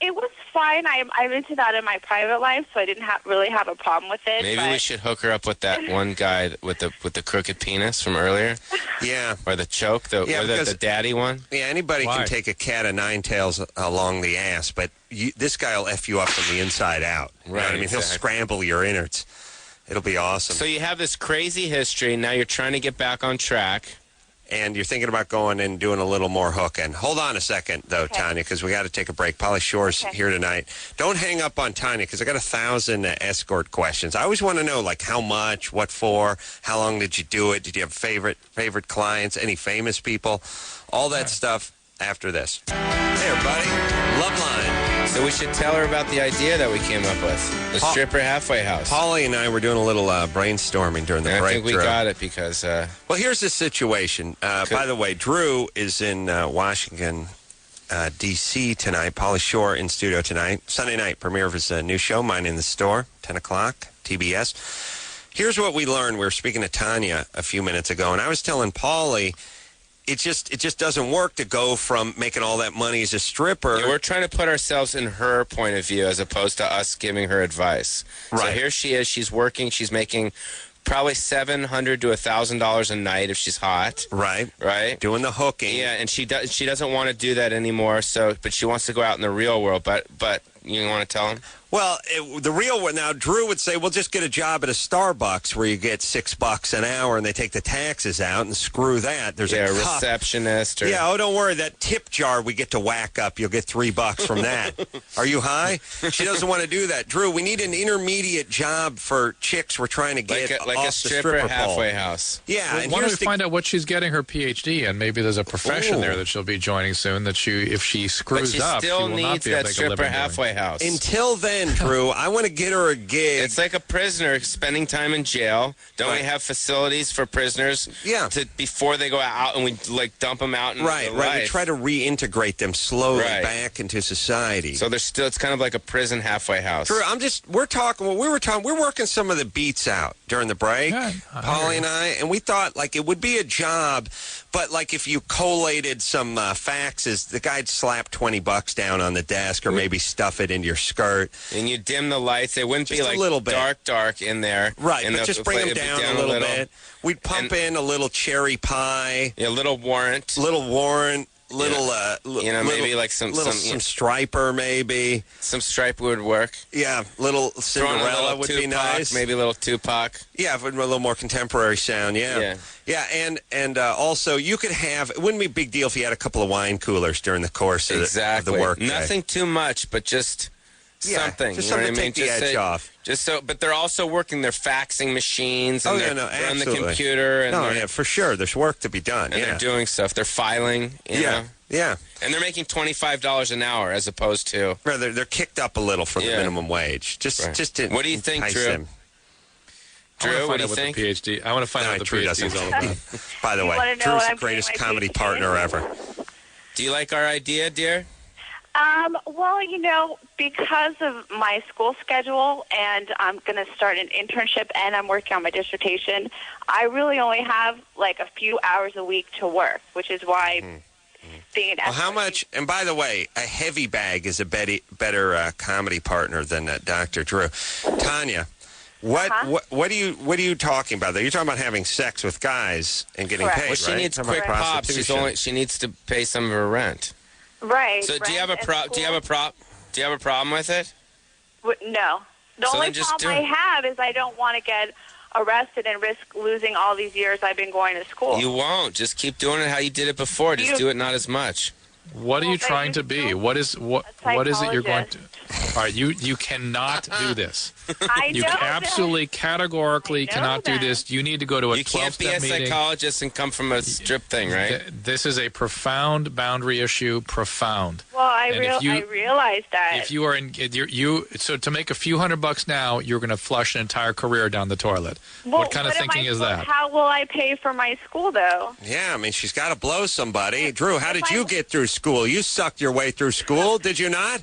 It was fine. I'm into that in my private life, so I didn't really have a problem with it. Maybe we should hook her up with that one guy with the crooked penis from earlier. Yeah. Or the choke, the daddy one. Yeah, anybody can take a cat of nine tails along the ass, but this guy will F you up from the inside out. Right. You know what I mean? He'll scramble your innards. It'll be awesome. So you have this crazy history. Now you're trying to get back on track. And you're thinking about going and doing a little more hooking. Hold on a second, though, Tanya, because we got to take a break. Pauly Shore's here tonight. Don't hang up on Tanya, because I got 1,000 escort questions. I always want to know, like, how much, what for, how long did you do it, did you have favorite clients, any famous people, all that stuff after this. Hey, everybody, Loveline. So we should tell her about the idea that we came up with, the stripper halfway house. Pauly and I were doing a little brainstorming during the break. I think we got it because... Well, here's the situation. By the way, Drew is in Washington, D.C. tonight. Pauly Shore in studio tonight. Sunday night, premiere of his new show, Mine in the Store, 10 o'clock, TBS. Here's what we learned. We were speaking to Tanya a few minutes ago, and I was telling Pauly... It just doesn't work to go from making all that money as a stripper. Yeah, we're trying to put ourselves in her point of view as opposed to us giving her advice. Right. So here she is. She's working. She's making probably $700 to $1,000 a night if she's hot. Right. Right. Doing the hooking. Yeah, and she doesn't want to do that anymore. But she wants to go out in the real world. But you want to tell him? Well, the real one now, Drew would say, well, just get a job at a Starbucks where you get $6 an hour and they take the taxes out and screw that. There's a receptionist. Don't worry, that tip jar we get to whack up, you'll get $3 from that. Are you high? She doesn't want to do that. Drew, we need an intermediate job for chicks we're trying to get like off a stripper halfway house. Yeah. Well, and why don't we find out what she's getting her PhD in? Maybe there's a profession there that she'll be joining soon that if she screws up, she will not be able to make a living doing. But she still needs that stripper halfway house. Until then, Drew, I want to get her a gig. It's like a prisoner spending time in jail. Don't we have facilities for prisoners? Yeah. Before they go out and we dump them out into life. We try to reintegrate them slowly back into society. So it's kind of like a prison halfway house. Drew, we're working some of the beats out during the break, Pauly and I, and we thought like it would be a job, but like if you collated some faxes, the guy'd slap $20 down on the desk or maybe stuff it into your skirt. And you dim the lights. It wouldn't just be like a little bit. dark in there. Right, but just bring them down a little bit. We'd pump in a little cherry pie. Yeah, little warrant. Maybe like some striper, maybe. Some stripe would work. Yeah, little Cinderella would be nice. Maybe a little Tupac. Yeah, a little more contemporary sound, yeah. And also you could have, it wouldn't be a big deal if you had a couple of wine coolers during the course of the work day. Nothing too much, but just something. Just something to take the edge off. But they're also working their faxing machines and they're on the computer. And for sure. There's work to be done. And they're doing stuff. They're filing. You know? Yeah. And they're making $25 an hour as opposed to... Rather, they're kicked up a little from the minimum wage. Just to what do you think, Drew? Them. Drew, what do you think? I want to find out what the PhD is all about. By the way, Drew's the greatest comedy partner ever. Do you like our idea, dear? Well, because of my school schedule and I'm going to start an internship and I'm working on my dissertation, I really only have like a few hours a week to work, which is why being an how much, and by the way, a heavy bag is a better comedy partner than Dr. Drew. Tanya, What are you talking about? You're talking about having sex with guys and getting Correct. paid, Well, she right? needs Talking about quick pops. prostitution. She needs to pay some of her rent. Right. So do you have a problem with it? No. The So only then just problem I do it. have is I don't want to get arrested and risk losing all these years I've been going to school. You won't. Just keep doing it how you did it before. Just do it not as much. What are you but trying you to be? still- What is it you're going to? All right, you cannot do this. I You know absolutely categorically I know cannot do that. this. You need to go to a You can't be a 12-step meeting. psychologist and come from a strip thing, right? This is a profound boundary issue. Profound. Well, I And if you- I realize that. If you are so to make a few $100 now, you're going to flush an entire career down the toilet. Well, what kind of am thinking I is supposed- that? How will I pay for my school, though? Yeah, I mean, she's got to blow somebody. Drew, how did If I- you get through school? You sucked your way through school, did you not?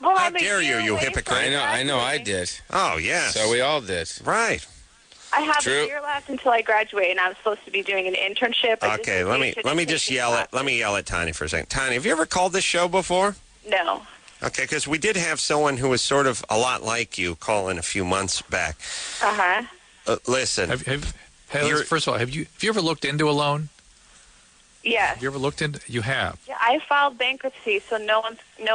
Well, How I'm a dare you, year you away from hypocrite. I know I graduating. did. Oh, yes. So we all did. Right. I have True. a year left until I graduate, and I'm supposed to be doing an internship. I just Okay, let me completed just education yell at classes. Tanya for a second. Tanya, have you ever called this show before? No. Okay, because we did have someone who was sort of a lot like you call in a few months back. Listen, First of all, have you ever looked into a loan? Yes. Have you ever looked into? You have. Yeah, I filed bankruptcy, so no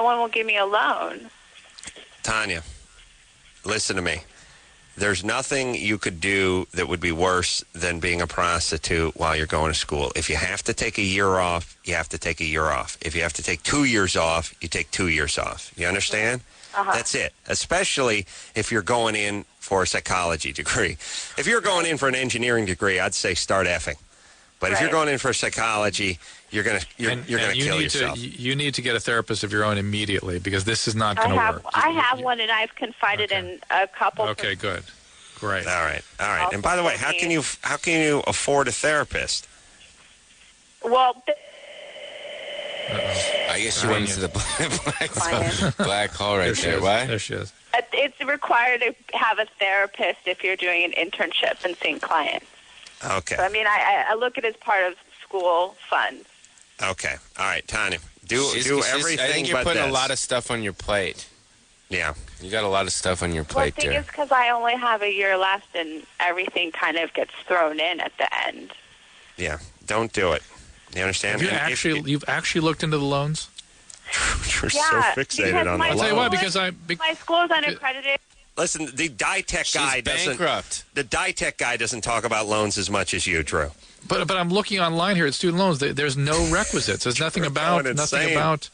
one will give me a loan. Tanya, listen to me. There's nothing you could do that would be worse than being a prostitute while you're going to school. If you have to take a year off, you have to take a year off. If you have to take 2 years off, you take 2 years off. You understand? That's it. Especially if you're going in for a psychology degree. If you're going in for an engineering degree, I'd say start effing. But if you're going in for psychology, you're gonna kill yourself. You need to get a therapist of your own immediately because this is not going to work. I have one, and I've confided in a couple. Okay, good, great. All right. And by the way, how can you afford a therapist? Well, I guess she went into the black hole right there. Why? There she is. it's required to have a therapist if you're doing an internship and seeing clients. Okay. So, I mean, I look at it as part of school funds. Okay. All right, Tanya. Do everything I think you're but putting this. a lot of stuff on your plate. Yeah. You got a lot of stuff on your Well, plate the thing there. is, because I only have a year left, and everything kind of gets thrown in at the end. Yeah. Don't do it. You understand? You've actually looked into the loans? You're Yeah, so fixated because on my the I'll tell you why. loans. Because My school is unaccredited. Listen, the DITech guy She's doesn't. bankrupt. The DITech guy doesn't talk about loans as much as you, Drew. But I'm looking online here at student loans. There's no requisites. There's nothing about going nothing insane. about.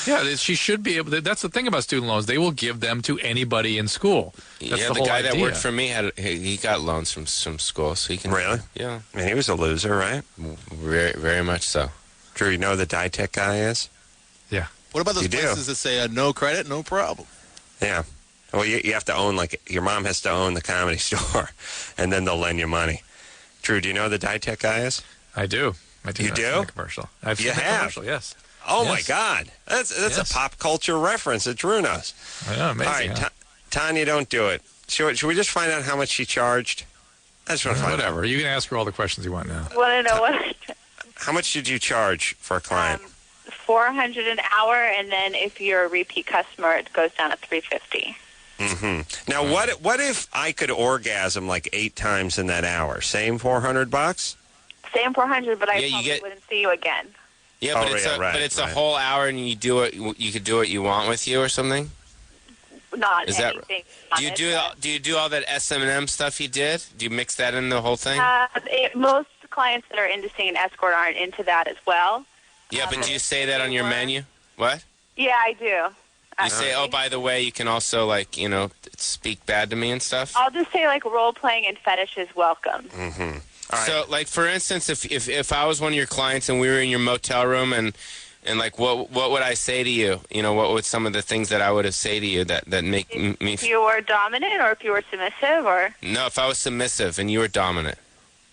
Yeah, she should be able. That's the thing about student loans. They will give them to anybody in school. That's The whole guy that idea. worked for me he got loans from some school, so he can. Really? Yeah. I mean, he was a loser, right? Very, very much so. Drew, you know who the DITech guy is? Yeah. What about those You do. places that say no credit, no problem? Yeah. Well, you have to own, like, your mom has to own the Comedy Store, and then they'll lend you money. Drew, do you know who the DITech guy is? I do. I do. You I've do? seen the commercial. I've You seen the have? commercial. Yes. Oh, Yes. my God. That's Yes. a pop culture reference that Drew knows. Yeah, amazing. All right, huh? Tanya, don't do it. Should we just find out how much she charged? I just want to find out. Whatever. You can ask her all the questions you want now. Want to know what? How much did you charge for a client? $400 an hour, and then if you're a repeat customer, it goes down to $350. Now, what if I could orgasm like 8 times in that hour? Same $400? Same $400, but I Yeah, you probably get- wouldn't see you again. Yeah, Oh, but it's yeah, right, but it's a right. whole hour, and you do it. You could do what you want with you or something. Not Is that- anything. Do you do all that S&M stuff you did? Do you mix that in the whole thing? Most clients that are into seeing an escort aren't into that as well. Yeah, but do you say that on your menu? What? Yeah, I do. You say, oh, by the way, you can also, like, speak bad to me and stuff? I'll just say, like, role-playing and fetish is welcome. All right. So, like, for instance, if I was one of your clients and we were in your motel room and like, what would I say to you? What would some of the things that I would have say to you that make me... If you were dominant or if you were submissive or... No, if I was submissive and you were dominant.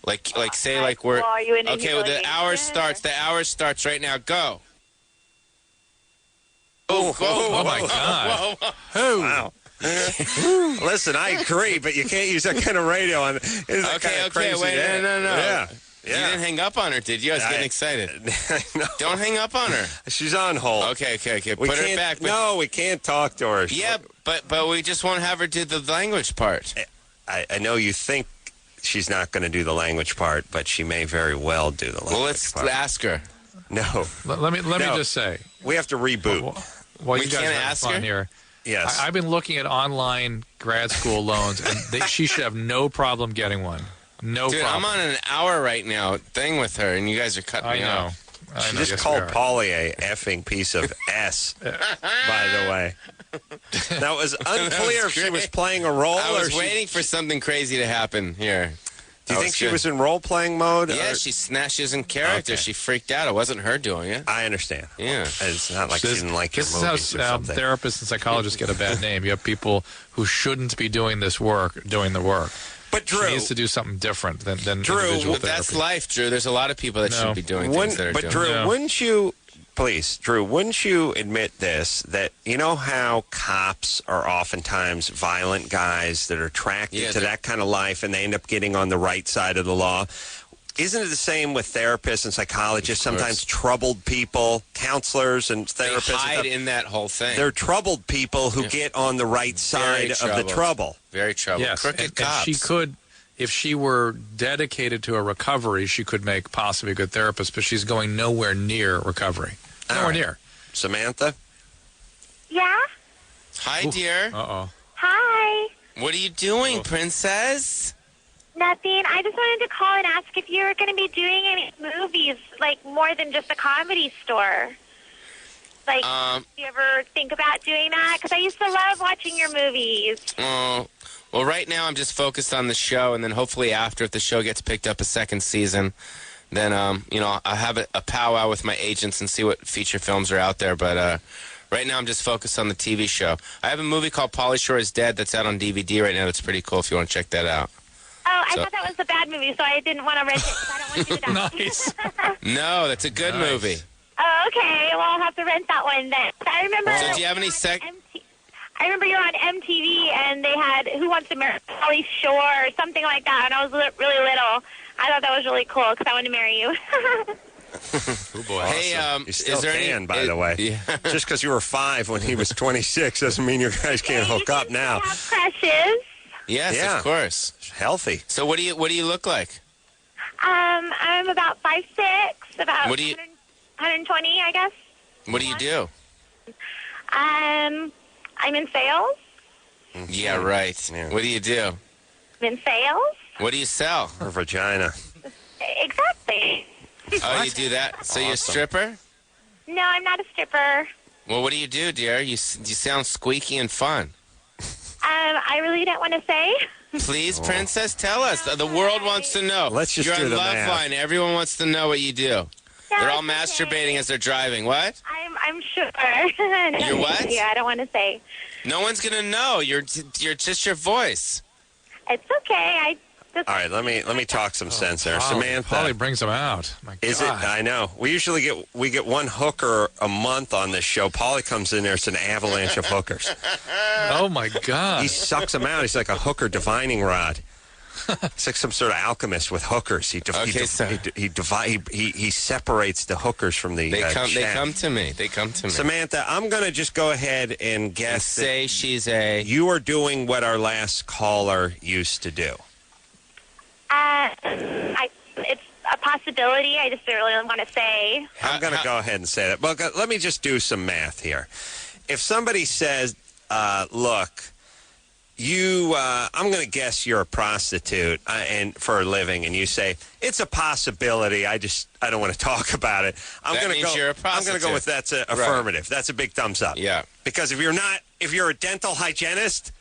Like say, like, we're... Well, are you into Okay, well, the hour humiliation, starts. The hour starts right now. Go. Oh my God. Whoa. Wow. Listen, I agree, but you can't use that kind of radio on. Okay, wait, no. Yeah. You didn't hang up on her, did you? I was getting excited. No. Don't hang up on her. She's on hold. Okay. We Put her can't- back. But, No, we can't talk to her. yeah, but we just won't have her do the language part. I know you think she's not going to do the language part, but she may very well do the language Well, let's part. ask her. No. Let me just say. We have to reboot. Well, We you guys can't have ask fun her? here. Yes. I've been looking at online grad school loans, and she should have no problem getting one. No Dude, problem. I'm on an hour right now thing with her, and you guys are cutting me off. I She know, just yes, called we are. Pauly a effing piece of S, by the way. Now, it was unclear if she was great. playing a role I was or waiting for something crazy to happen here. Do you think she was in role-playing mode? Yeah, or- she snatched. She was in character. Okay. She freaked out. It wasn't her doing it. I understand. Yeah. It's not like she didn't like your This movies is or how something. therapists and psychologists get a bad name. You have people who shouldn't be doing this work, doing the work. But She Drew, needs to do something different than Drew, individual But that's therapy. life, Drew. There's a lot of people that No. shouldn't be doing things that are doing. Drew, No. wouldn't you, please, Drew, wouldn't you admit this, that you know how cops are oftentimes violent guys that are attracted Yeah, to they're- that kind of life and they end up getting on the right side of the law? Isn't it the same with therapists and psychologists? Of course. Sometimes troubled people, counselors and They therapists, and hide stuff, in that whole thing. they're troubled people who get on the right side of the troubled. trouble. Very trouble. Yes, Crooked and cops. she could, if she were dedicated to a recovery, she could make possibly a good therapist, but she's going nowhere near recovery. Nowhere right. near. Samantha? Yeah? Hi, dear. Uh-oh. Hi. What are you doing, princess? Nothing. I just wanted to call and ask if you were going to be doing any movies, like more than just a comedy store. Like, do you ever think about doing that? Because I used to love watching your movies. Oh, well, right now I'm just focused on the show, and then hopefully after, if the show gets picked up a second season, then, I'll have a powwow with my agents and see what feature films are out there. But right now I'm just focused on the TV show. I have a movie called Pauly Shore is Dead that's out on DVD right now. That's pretty cool if you want to check that out. Oh, I So- thought that was a bad movie, so I didn't want to rent it because I don't want you to die. Nice. No, that's a good Nice. movie. Oh, okay. Well, I'll have to rent that one then. I remember. So do you have any I remember you were on MTV and they had Who Wants to Marry Pauly Shore or something like that. And I was really little. I thought that was really cool because I wanted to marry you. Oh, boy. Hey, You still is there can, any, by the way. Yeah. Just because you were 5 when he was 26 doesn't mean you guys can't hook up now. Have crushes. Yes, Yeah. of course. Healthy. So what do you look like? I'm about 5'6", about What do you- 120, I guess. What do you do? I'm in sales. Yeah, right. Yeah. What do you do? I'm in sales. What do you sell? Her vagina. Exactly. Oh, you do that? So you're a Awesome. stripper? No, I'm not a stripper. Well, what do you do, dear? You sound squeaky and fun. I really don't want to say. Please, princess, tell us. The world wants to know. Let's just You're do on the math. Loveline. Everyone wants to know what you do. They're all No, it's okay. masturbating as they're driving. What? I'm sure. You're what? Yeah, I don't want to say. No one's gonna know. You're just your voice. It's okay. I just. All right, let me talk some sense there. Polly, Samantha, Polly brings them out. My is it? God. I know. We usually get one hooker a month on this show. Pauly comes in there, it's an avalanche of hookers. Oh, my God. He sucks them out. He's like a hooker divining rod. It's like some sort of alchemist with hookers. He separates the hookers from the They come. They chaff. come to me. They come to me. Samantha, I'm going to just go ahead and And guess that say she's a. you are doing what our last caller used to do. It's a possibility. I just don't really want to say. I'm going to go ahead and say that. Well, let me just do some math here. If somebody says, look, I'm going to guess you're a prostitute and for a living, and you say, it's a possibility, I don't want to talk about it. I'm That going means you're a I'm going to go with that's a affirmative. That's a big thumbs up. Yeah. Because if you're a dental hygienist,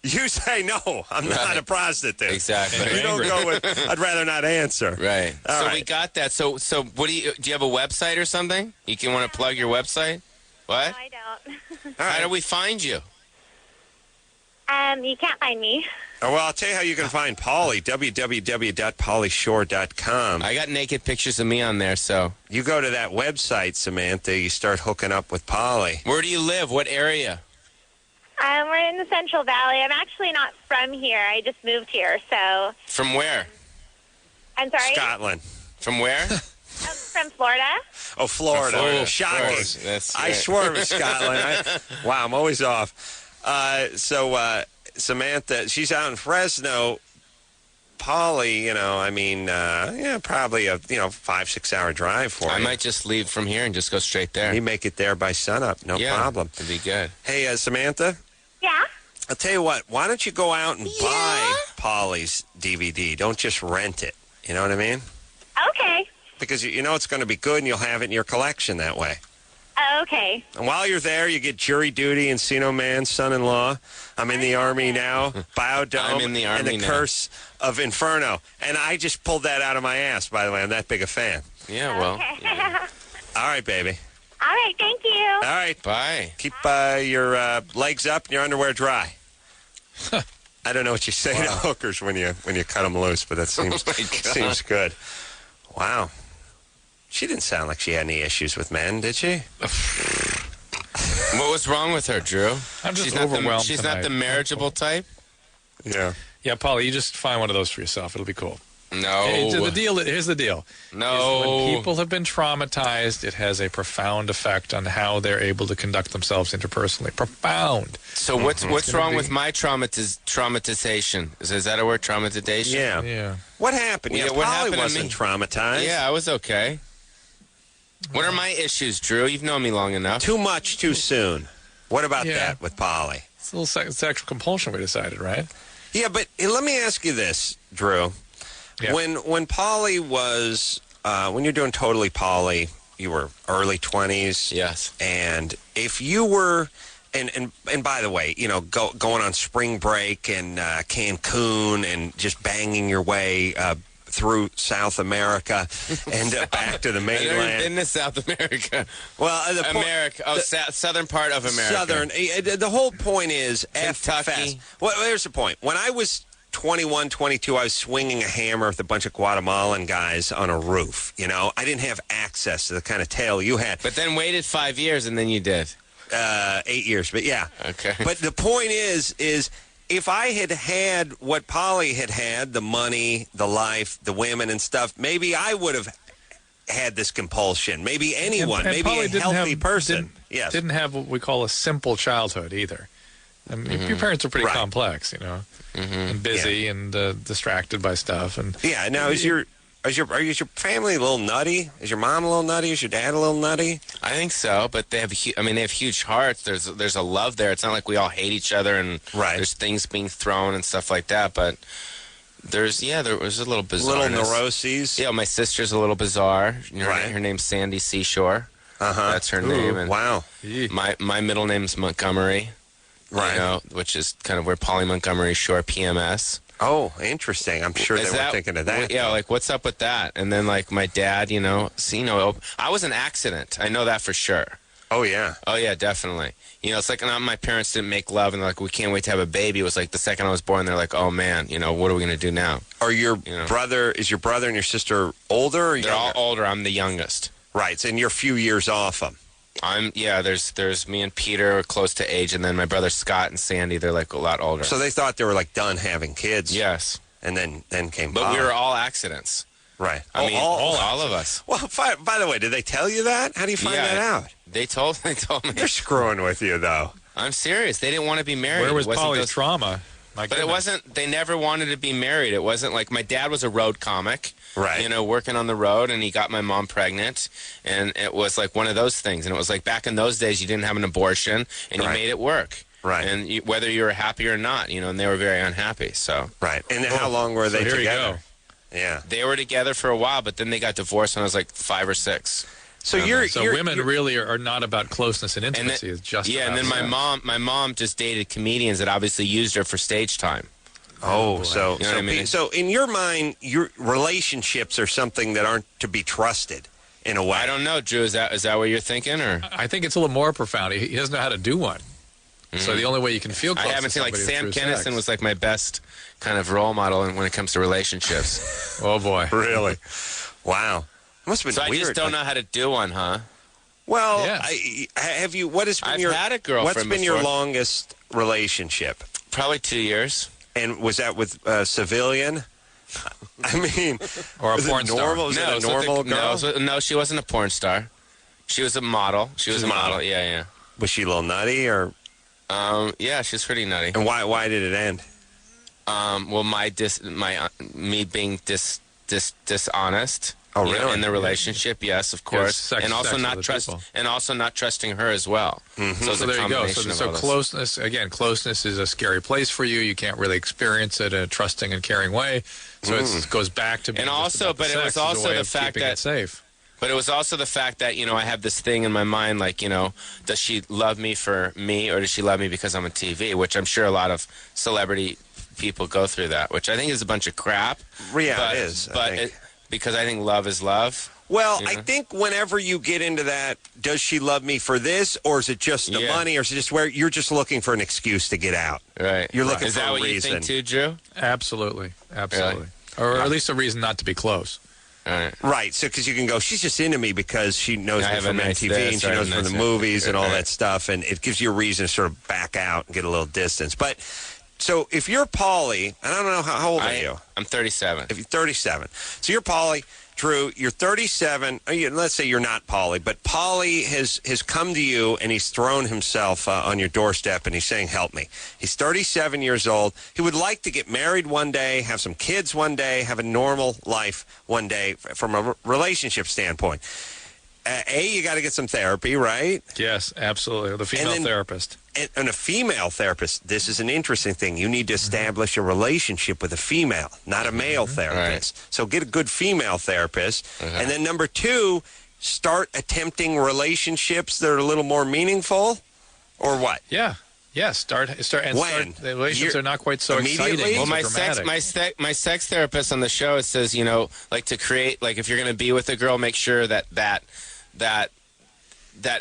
you say, no, I'm not Right. a prostitute. Exactly. You don't go with, I'd rather not answer. Right. All So right. we got that. So what do you have a website or something? You can want to plug your website? What? No, I don't. All right. How do we find you? You can't find me. Well, I'll tell you how you can find Pauly, www.paulyshore.com. I got naked pictures of me on there, so. You go to that website, Samantha, you start hooking up with Pauly. Where do you live? What area? We're in the Central Valley. I'm actually not from here. I just moved here, so From where? I'm sorry. Scotland. From where? I'm from Florida. Oh, Florida. Florida. Shocking. Florida. That's I right. swore it was Scotland. Wow, I'm always off. So Samantha, she's out in Fresno. Pauly, probably a 5-6 hour drive for you. I might just leave from here and just go straight there. You make it there by sunup, no problem. It'd be good. Hey, Samantha. Yeah. I'll tell you what. Why don't you go out and buy Pauly's DVD? Don't just rent it. You know what I mean? Okay. Because you know it's going to be good, and you'll have it in your collection that way. Okay. And while you're there, you get Jury Duty, Encino Man, Son-in-Law, I'm in the Army Now, Biodome, I'm in the Army and The now. Curse of Inferno. And I just pulled that out of my ass, by the way. I'm that big a fan. Yeah, well. Okay. Yeah. All right, baby. All right, thank you. All right. Bye. Keep your legs up and your underwear dry. I don't know what you say to hookers when you cut them loose, but that seems good. Wow. She didn't sound like she had any issues with men, did she? What was wrong with her, Drew? I'm just She's overwhelmed She's not the tonight. marriageable type? Yeah. Yeah, Pauly, you just find one of those for yourself. It'll be cool. No. Here's the deal. No. When people have been traumatized, it has a profound effect on how they're able to conduct themselves interpersonally. Profound. So what's wrong with my traumatization? Is that a word, traumatization? Yeah. What happened? Yeah, Yeah, what Pauly happened to wasn't me? traumatized. Yeah, I was okay. What are my issues, Drew? You've known me long enough. Too much, too soon. What about Yeah. that with Pauly? It's a little sexual compulsion, we decided, right? Yeah, but let me ask you this, Drew. Yeah. When Pauly was, when you're doing Totally Pauly, you were early 20s. Yes. And if you were, and by the way, going on spring break and Cancun and just banging your way through South America and back to the I've never mainland. been to South America. Well, southern part of America. Southern. The whole point is Kentucky. F-Fest. Well, here's the point. When I was 21, 22, I was swinging a hammer with a bunch of Guatemalan guys on a roof. I didn't have access to the kind of tail you had. But then waited 5 years and then you did. 8 years, but yeah. Okay. But the point is if I had what Pauly had, the money, the life, the women and stuff, maybe I would have had this compulsion. Maybe anyone, And maybe Pauly a didn't healthy person. Yes. Didn't have what we call a simple childhood either. I mean, your parents are pretty Right. complex, and busy and distracted by stuff. And Yeah. Now, is your family a little nutty? Is your mom a little nutty? Is your dad a little nutty? I think so, but they have huge hearts. There's a love there. It's not like we all hate each other and Right. there's things being thrown and stuff like that, but there was a little bizarre. Little neuroses. Yeah, my sister's a little bizarre. Right. Her name's Sandy Seashore. Uh-huh. That's her name. And Wow. My middle name's Montgomery. Right. Which is kind of where Pauly Montgomery Shore, PMS. Oh, interesting. I'm sure they were thinking of that. Yeah, like what's up with that? And then like my dad, I was an accident. I know that for sure. Oh, yeah. Oh yeah, definitely. It's like my parents didn't make love and they're like, we can't wait to have a baby. It was like the second I was born, they're like, oh man, what are we gonna do now? Are is your brother and your sister older or They're all younger? older. I'm the youngest. Right, and you're a few years off them. There's me and Peter are close to age, and then my brother Scott and Sandy, they're like a lot older. So they thought they were like done having kids. Yes. And then came But Pauly. we were all accidents. Right. I mean, all of us. Well, by the way, did they tell you that? How do you find that out? They told me. They're screwing with you, though. I'm serious. They didn't want to be married. where was It wasn't Pauly's trauma? My But it goodness. wasn't, they never wanted to be married. It wasn't like, my dad was a road comic. Right. Working on the road, and he got my mom pregnant, and it was like one of those things. And it was like back in those days, you didn't have an abortion, and you Right. made it work. Right. And whether you were happy or not, and they were very unhappy. So Right. And how long were they here you together? go. Yeah. they were together for a while, but then they got divorced when I was like 5 or 6. So women really are not about closeness and intimacy. It's just yeah, and about then my mom just dated comedians that obviously used her for stage time. Oh, so You know what I mean? so in your mind, your relationships are something that aren't to be trusted in a way. I don't know, Drew. Is that what you're thinking, or I think it's a little more profound. He doesn't know how to do one. So the only way you can feel close I haven't to seen like somebody Sam is through Kinison sex. was like my best kind of role model when it comes to relationships. Oh boy. Really? Wow. It must have been So I weird. just don't know how to do one, huh? Well, Yeah. have you? What has been I've your? had a girlfriend What's been your before. longest relationship? Probably 2 years. And was that with civilian? I mean, Or a was it porn star. normal? Was No, it it a was with normal a- girl? No, it was with- no, she wasn't a porn star. She was a model. She was a model. Yeah, yeah. Was she a little nutty or? Yeah, she's pretty nutty. And why did it end? Well, me being dishonest. Oh, really? In the relationship, yes, of course, sex- and also sex not with trust, people. and also not trusting her as well. Mm-hmm. So, it's So a there you go. combination of So all this. closeness, again, closeness is a scary place for you. You can't really experience it in a trusting and caring way. So it goes back to being And just also, about the but it sex was as a also way the of fact keeping that- it safe. But it was also the fact that, I have this thing in my mind, like, does she love me for me, or does she love me because I'm on TV? Which I'm sure a lot of celebrity people go through that, which I think is a bunch of crap. Yeah, it is. Because I think love is love. Well, Yeah. I think whenever you get into that, does she love me for this, or is it just the money, or is it just where you're just looking for an excuse to get out? Right. You're looking Is for that a what reason. you think too, Drew? Absolutely. Or at least a reason not to be close. All right. Right, so because you can go, she's just into me because she knows I me have a from nice MTV this, and she I have knows a from nice the that. movies and all Right. that stuff, and it gives you a reason to sort of back out and get a little distance. But, so if you're Pauly, and I don't know, how old are you? I'm 37. If you're 37. So you're Pauly. Drew, you're 37. Let's say you're not Pauly, but Pauly has come to you and he's thrown himself on your doorstep and he's saying, help me. He's 37 years old. He would like to get married one day, have some kids one day, have a normal life one day from a relationship standpoint. You got to get some therapy, right? Yes, absolutely. The female therapist. And a female therapist, this is an interesting thing. You need to establish a relationship with a female, not a male therapist. Right. So get a good female therapist. And then number 2, start attempting relationships that are a little more meaningful, or what? Yeah. Yeah, start when? The relationships are not quite so exciting. Well, so my sex therapist on the show says, like to create, like if you're going to be with a girl, make sure that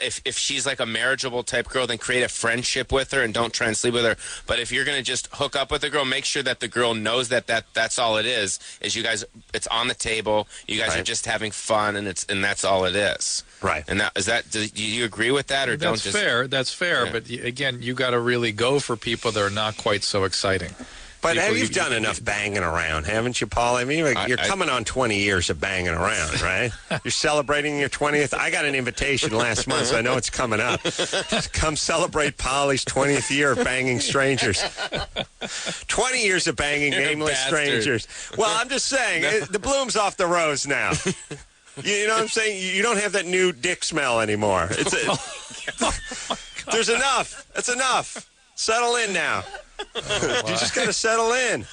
if she's like a marriageable type girl, then create a friendship with her and don't try and sleep with her. But if you're going to just hook up with a girl, make sure that the girl knows that's all it is you guys, it's on the table. You guys are just having fun, and that's all it is. Right. And do you agree with that, or that's fair? That's fair. Yeah. But again, you got to really go for people that are not quite so exciting. But you've done enough banging around, haven't you, Paul? I mean, you're coming on 20 years of banging around, right? You're celebrating your 20th. I got an invitation last month, so I know it's coming up. Come celebrate Pauly's 20th year of banging strangers. 20 years of banging nameless strangers. Well, I'm just saying, the bloom's off the rose now. You know what I'm saying? You don't have that new dick smell anymore. There's enough. That's enough. Settle in now. You just got to settle in.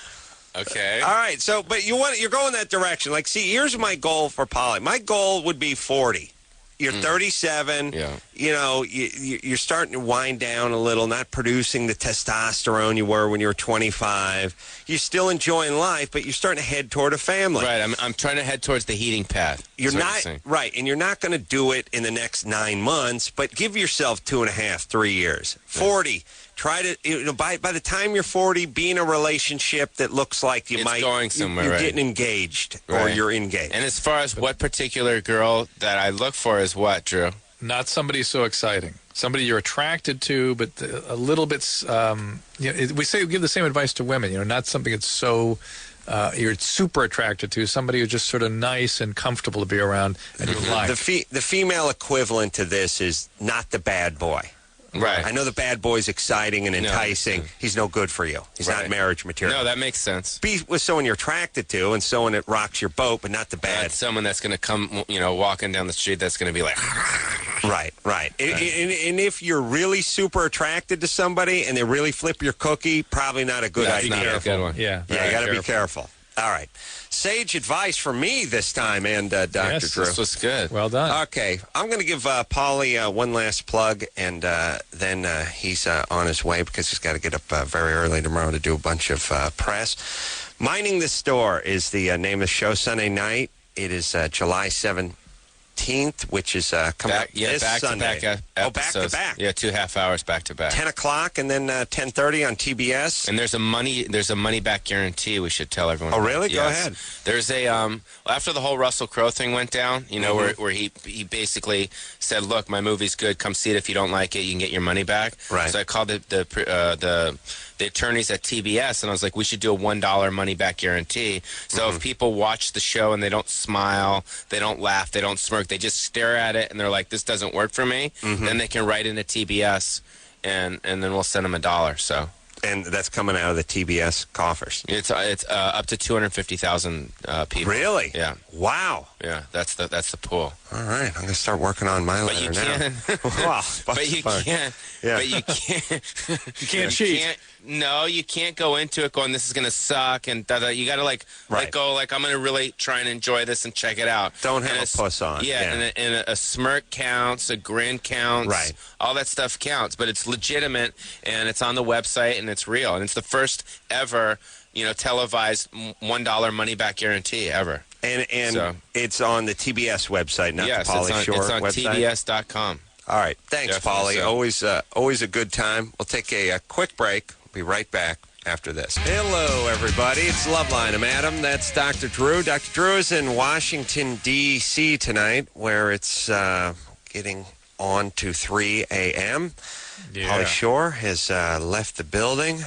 Okay. All right. So, but you're going that direction. Like, see, here's my goal for Pauly. My goal would be 40. You're 37. Yeah. You're starting to wind down a little, not producing the testosterone you were when you were 25. You're still enjoying life, but you're starting to head toward a family. Right. I'm trying to head towards the heating pad. You're not right, and you're not going to do it in the next 9 months. But give yourself 2.5, 3 years. 40. Try to, by the time you're 40, be in a relationship that looks like It's going somewhere, you're right. getting engaged or you're engaged. And as far as what particular girl that I look for is what, Drew? Not somebody so exciting. Somebody you're attracted to, but a little bit. We give the same advice to women. Not something that's so you're super attracted to. Somebody who's just sort of nice and comfortable to be around, and you like. The female equivalent to this is not the bad boy. Right. I know the bad boy's exciting and enticing. He's no good for you. He's not marriage material. No, that makes sense. Be with someone you're attracted to and someone that rocks your boat, but not the bad. Not someone that's going to come, walking down the street that's going to be like... Right. And if you're really super attracted to somebody and they really flip your cookie, probably not a good idea. Not a good one. Yeah. Yeah, you got to be careful. All right. Sage advice from me this time, and Dr. Drew. This was good. Well done. Okay. I'm going to give Pauly one last plug, and then he's on his way because he's got to get up very early tomorrow to do a bunch of press. Minding the Store is the name of the show Sunday night. It is July 17th, which is coming up this Sunday. Back to back. Yeah, 2.5 hours back to back. 10 o'clock and then 10:30 on TBS. And there's a money back guarantee. We should tell everyone. Oh, really? Yes. Go ahead. There's a after the whole Russell Crowe thing went down, where he basically said, "Look, my movie's good. Come see it. If you don't like it, you can get your money back." Right. So I called the attorneys at TBS, and I was like, we should do a $1 money back guarantee. So if people watch the show and they don't smile, they don't laugh, they don't smirk, they just stare at it and they're like, this doesn't work for me, then they can write into TBS and then we'll send them $1. So. And that's coming out of the TBS coffers. It's up to 250,000 people. Really? Yeah. Wow. Yeah, that's the pool. All right, I'm gonna start working on my But you letter now. can't. Wow, But you can't. Yeah. But you can't. You can't cheat. No, you can't go into it going, this is gonna suck, and da-da. You got to Right. go I'm gonna really try and enjoy this and check it out. Don't have And a puss on. Yeah, and a smirk counts, a grin counts. Right. All that stuff counts, but it's legitimate, and it's on the website, and it's real, and it's the first ever, televised $1 money back guarantee ever. And So- it's on the TBS website, not Yes, the Pauly Shore it's on website. TBS.com. All right, thanks, Definitely Pauly. so. Always a good time. We'll take a quick break. We'll be right back after this. Hello, everybody. It's Loveline. I'm Adam. That's Dr. Drew. Dr. Drew is in Washington, D.C. tonight, where it's getting on to 3 a.m. Yeah. Pauly Shore has left the building.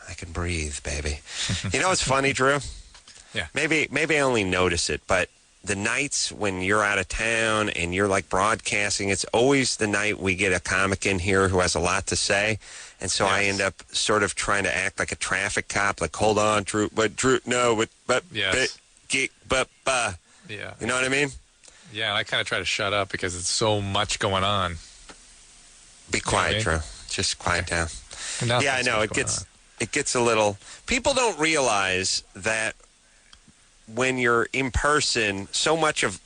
I can breathe, baby. You know what's funny, Drew? Yeah. Maybe I only notice it, but the nights when you're out of town and you're like broadcasting, it's always the night we get a comic in here who has a lot to say. And so I Yes. end up sort of trying to act like a traffic cop, like, hold on, Drew, no, but, Yes. you know what I mean? Yeah, and I kind of try to shut up because it's so much going on. Be quiet, Okay. Drew. Just quiet down. Nothing's Yeah, I know. going on. It gets a little. People don't realize that when you're in person, so much of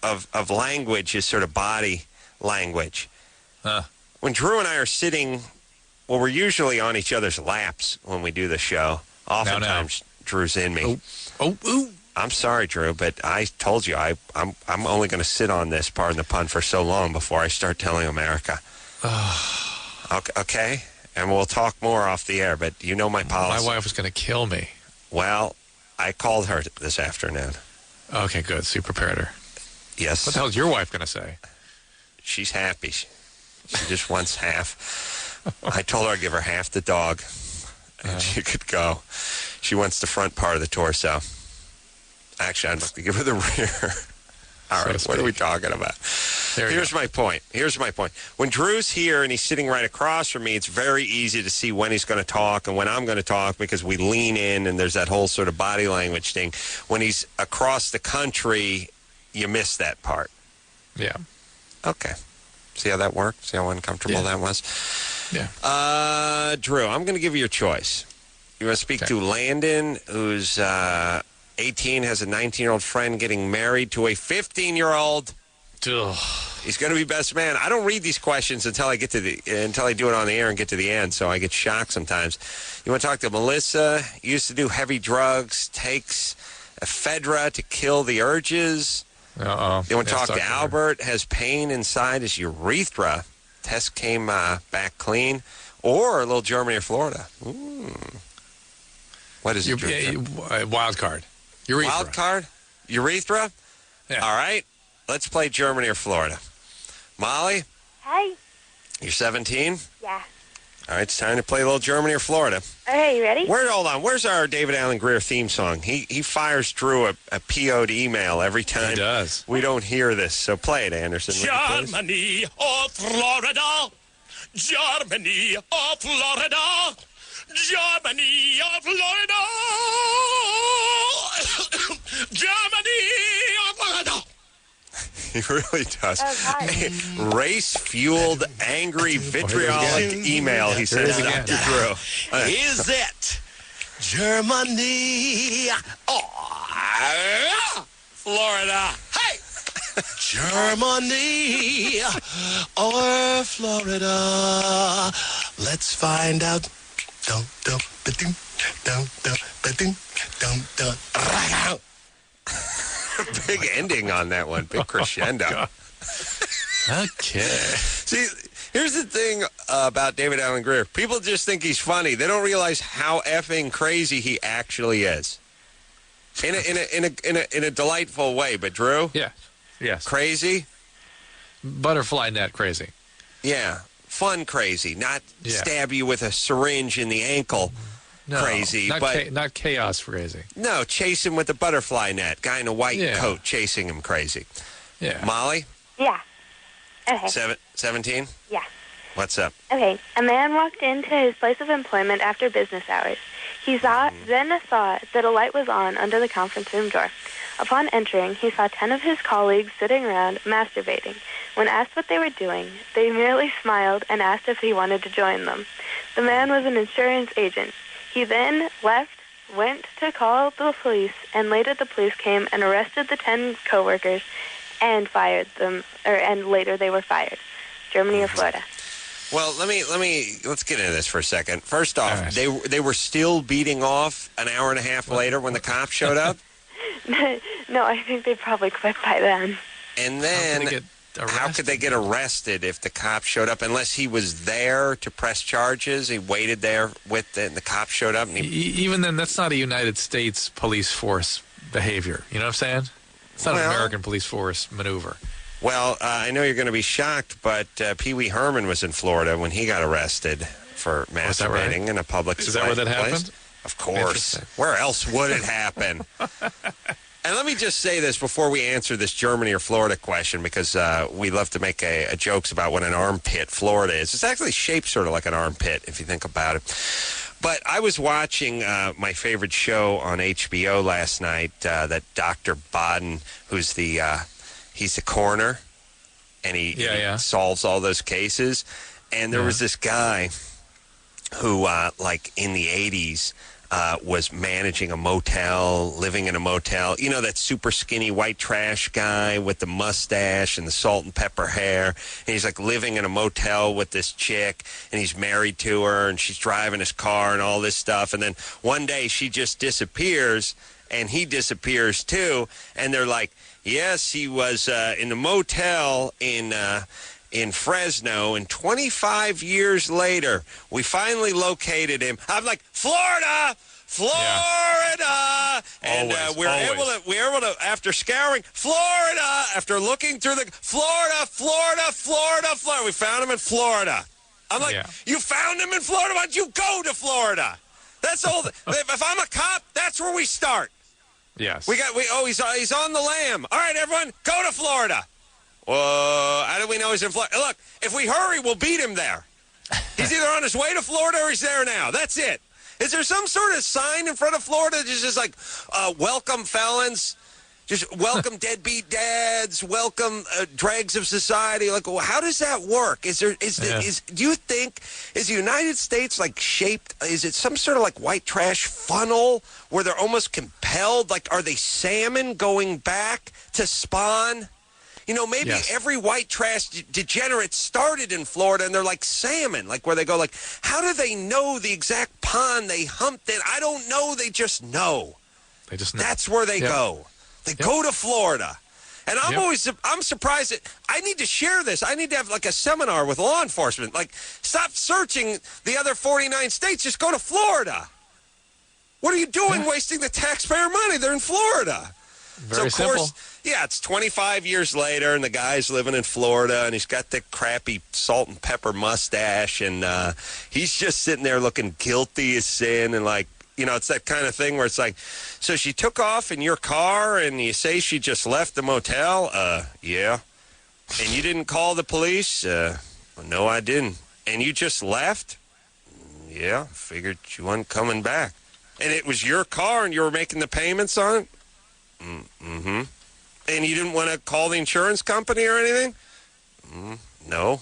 language is sort of body language. When Drew and I are sitting, well, we're usually on each other's laps when we do the show. Oftentimes, Drew's in me. Oh. I'm sorry, Drew, but I told you I'm only going to sit on this, pardon the pun, for so long before I start telling America. Okay? And we'll talk more off the air, but you know my policy. My wife was going to kill me. Well, I called her this afternoon. Okay, good. So you prepared her. Yes. What the hell is your wife going to say? She's happy. She just wants half. I told her I'd give her half the dog, and she could go. She wants the front part of the torso. Actually, I'd like to give her the rear. All right, what are we talking about? Here's my point. When Drew's here and he's sitting right across from me, it's very easy to see when he's going to talk and when I'm going to talk because we lean in and there's that whole sort of body language thing. When he's across the country, you miss that part. Yeah. Okay. See how that worked? See how uncomfortable that was? Yeah. Drew, I'm going to give you your choice. You want to speak to Landon, who's 18, has a 19-year-old friend getting married to a 15-year-old. He's going to be best man. I don't read these questions until I do it on the air and get to the end, so I get shocked sometimes. You want to talk to Melissa? Used to do heavy drugs, takes ephedra to kill the urges. Uh-oh. You want to talk to Albert? Has pain inside his urethra. Test came back clean. Or a little Germany or Florida. What is it? Wild card. Urethra. Wild card? Urethra? Yeah. All right. Let's play Germany or Florida. Molly? Hi. You're 17? Yeah. All right, it's time to play a little Germany or Florida. Okay, you ready? Hold on. Where's our David Allen Greer theme song? He fires Drew a PO'd email every time. He does. We don't hear this, so play it, Anderson. Germany or Florida? Germany or Florida? Germany or Florida? Germany or Florida? He really does. Oh, Race-fueled, angry, vitriolic email he sends to Dr. Drew. Is it Germany or Florida? Hey! Germany or Florida? Let's find out. Dum dum ba-dum, dum dum ba-dum, dum dum. Big ending on that one. Big crescendo. Okay. See, here's the thing about David Allen Greer. People just think he's funny. They don't realize how effing crazy he actually is. In a delightful way. But Drew? Yeah. Yes. Crazy? Butterfly net crazy. Yeah. Fun crazy. Not stab you with a syringe in the ankle. No, crazy, not chaos crazy. No, chase him with a butterfly net. Guy in a white coat chasing him crazy. Yeah. Molly? Yeah. Okay. 17? Yeah. What's up? Okay. A man walked into his place of employment after business hours. He then saw that a light was on under the conference room door. Upon entering, he saw 10 of his colleagues sitting around masturbating. When asked what they were doing, they merely smiled and asked if he wanted to join them. The man was an insurance agent. He then went to call the police, and later the police came and arrested the 10 coworkers and fired them, and later they were fired. Germany or Florida? Well, let's get into this for a second. First off, right. they were still beating off an hour and a half later when the cops showed up? No, I think they probably quit by then. And then how could they get arrested if the cops showed up? Unless he was there to press charges. He waited there and the cops showed up. And even then, that's not a United States police force behavior. You know what I'm saying? It's not an American police force maneuver. Well, I know you're going to be shocked, but Pee Wee Herman was in Florida when he got arrested for masturbating in a public place. Is that where that happened? Of course. Where else would it happen? And let me just say this before we answer this Germany or Florida question, because we love to make jokes about what an armpit Florida is. It's actually shaped sort of like an armpit, if you think about it. But I was watching my favorite show on HBO last night, that Dr. Baden, who's he's the coroner, and he solves all those cases. And there was this guy who, like in the 80s, was managing a motel, living in a motel. You know, that super skinny white trash guy with the mustache and the salt and pepper hair. And he's like living in a motel with this chick, and he's married to her, and she's driving his car and all this stuff. And then one day she just disappears, and he disappears too. And they're like, yes, he was in the motel in Fresno, and 25 years later, we finally located him. I'm like, Florida! And we were able to, after scouring, Florida, after looking through the, Florida, we found him in Florida. I'm like, you found him in Florida? Why don't you go to Florida? That's all. If I'm a cop, that's where we start. Yes. He's on the lam. All right, everyone, go to Florida. How do we know he's in Florida? Look, if we hurry, we'll beat him there. He's either on his way to Florida or he's there now. That's it. Is there some sort of sign in front of Florida that's just like, welcome felons, just welcome deadbeat dads, welcome dregs of society? Like, well, how does that work? Do you think, is the United States like shaped, is it some sort of like white trash funnel where they're almost compelled? Like, are they salmon going back to spawn? You know, maybe every white trash degenerate started in Florida, and they're like salmon, like where they go, like, how do they know the exact pond they humped in? I don't know. They just know. They just know. That's where they go. They go to Florida. And I'm surprised that I need to share this. I need to have like a seminar with law enforcement. Like, stop searching the other 49 states. Just go to Florida. What are you doing wasting the taxpayer money? They're in Florida. Very simple. It's 25 years later, and the guy's living in Florida, and he's got the crappy salt and pepper mustache, and he's just sitting there looking guilty as sin, and like, you know, it's that kind of thing where it's like, so she took off in your car, and you say she just left the motel? Yeah. And you didn't call the police? No, I didn't. And you just left? Yeah, figured she wasn't coming back. And it was your car, and you were making the payments on it? Mm-hmm. And you didn't want to call the insurance company or anything? No.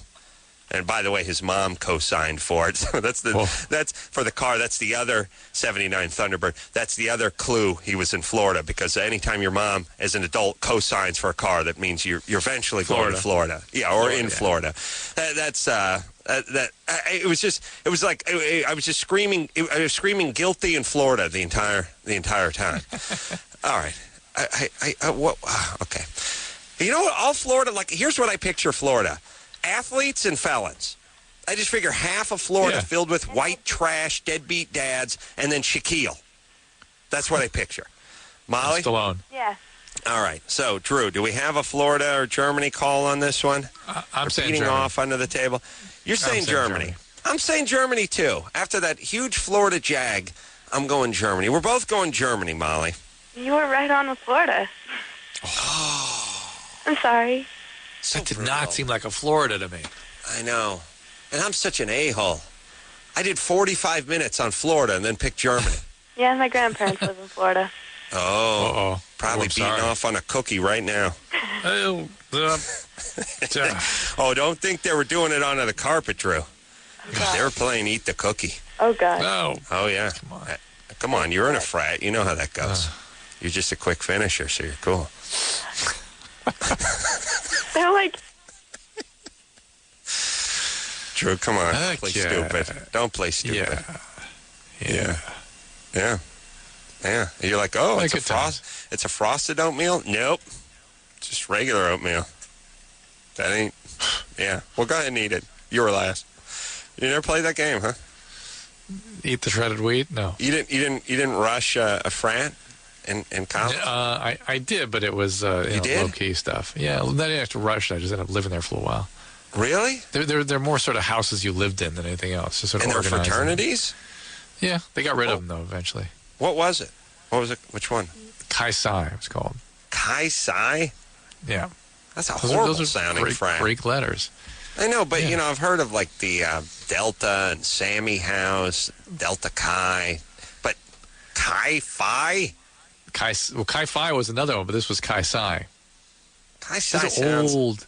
And by the way, his mom co-signed for it. So that's for the car. That's the other 79 Thunderbird. That's the other clue he was in Florida, because anytime your mom, as an adult, co-signs for a car, that means you're eventually going to Florida. Yeah, or in Florida. I was screaming guilty in Florida the entire time. All right. Okay. You know what? All Florida, like, here's what I picture Florida. Athletes and felons. I just figure half of Florida filled with white trash, deadbeat dads, and then Shaquille. That's what I picture. Molly? Stallone. Yeah. All right. So, Drew, do we have a Florida or Germany call on this one? I'm saying beating Germany. off under the table. You're saying Germany. I'm saying Germany, too. After that huge Florida jag, I'm going Germany. We're both going Germany, Molly. You were right on with Florida. I'm sorry. That did not seem like a Florida to me. I know. And I'm such an a-hole. I did 45 minutes on Florida and then picked Germany. Yeah, my grandparents live in Florida. Oh. Probably beating sorry. off on a cookie right now. Oh, Oh, don't think they were doing it onto the carpet, Drew. God. They were playing Eat the Cookie. Oh, God. no. Oh, yeah. Come on, you're in a frat. You know how that goes. You're just a quick finisher, so you're cool. They're like, Drew, come on. Okay. Play stupid. Don't play stupid. Yeah. Yeah. You're like, oh, Like it's it it's a frosted oatmeal? Nope. Just regular oatmeal. That ain't. Yeah. Well, go ahead and eat it. You were last. You never played that game, huh? Eat the shredded wheat? No. You didn't rush a frat in college? I did, but it was did? low-key stuff. Yeah, I didn't have to rush. I just ended up living there for a while. Really? They're more sort of houses you lived in than anything else. Just sort of And they're organized. fraternities? Yeah, they got rid of them, though, eventually. What was it? What was it? Which one? Chi Psi, it was called. Chi Psi? Yeah. That's a Those horrible are sounding frat. Greek letters. I know, but, Yeah. I've heard of, like, the Delta and Sammy House, Delta Chi. But Chi Phi? Chi Phi was another one, but this was Chi Psi. Chi Psi These are sounds...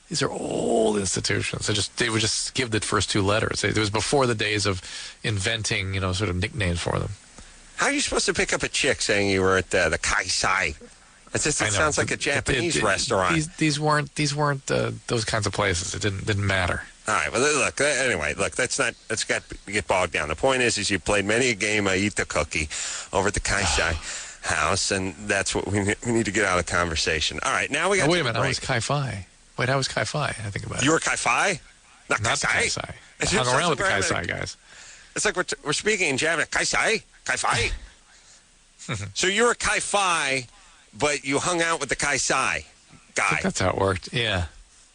These are old institutions. They would just give the first two letters. It was before the days of inventing, sort of nicknames for them. How are you supposed to pick up a chick saying you were at the Chi Psi? It sounds like a Japanese restaurant. These weren't those kinds of places. It didn't matter. All right. Well, look. Anyway, let's get bogged down. The point is you played many a game. Eat the Cookie over at the Chi Psi house, and that's what we need to get out of the conversation. All right. Now we got. Wait a minute. I was Chi Phi. Wait, I was Chi Phi. I think about it. You were Chi Phi? Not the Chi Psi. I hung around with the Chi Psi guys. It's like we're speaking in Japanese. Chi Psi? Chi Phi? So you're a Chi Phi, but you hung out with the Chi Psi guy. I think that's how it worked. Yeah.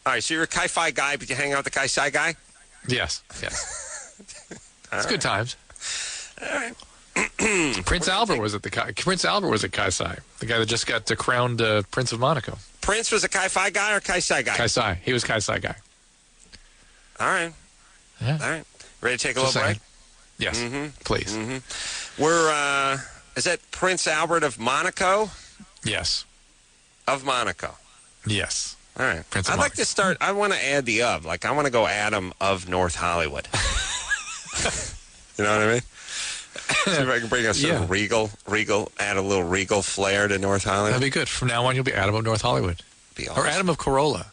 All right, so you're a Chi Phi guy, but you hang out with the Chi Psi guy? Yes. It's good times. All right. Prince Albert was at Chi Psi, the guy that just got crowned Prince of Monaco. Prince was a Chi Phi guy or Chi Psi guy? Chi Psi. He was Chi Psi guy. All right. Yeah. All right. Ready to take a Just little saying. break? Yes. Please. We're, is that Prince Albert of Monaco? Yes. Of Monaco. Yes. All right. Prince of I'd like Monaco. to start, I want to add the of. Like, I want to go Adam of North Hollywood. You know what I mean? See if I can bring a sort of regal, add a little regal flair to North Hollywood. That'd be good. From now on, you'll be Adam of North Hollywood. Be awesome. Or Adam of Corolla.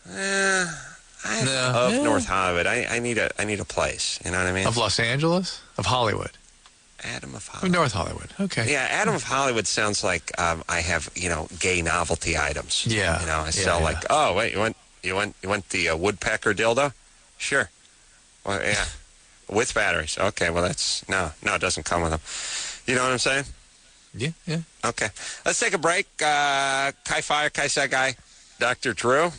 Of North Hollywood. I need a place. You know what I mean? Of Los Angeles? Of Hollywood? Adam of Of Hollywood. North Hollywood. Okay. Yeah, Adam of Hollywood sounds like I have, gay novelty items. Yeah. I sell like, oh, wait, you want the woodpecker dildo? Sure. Well, yeah. With batteries. Okay, well, no, it doesn't come with them. You know what I'm saying? Yeah. Okay. Let's take a break. Chi Phi or Chi Psi guy, Dr. Drew,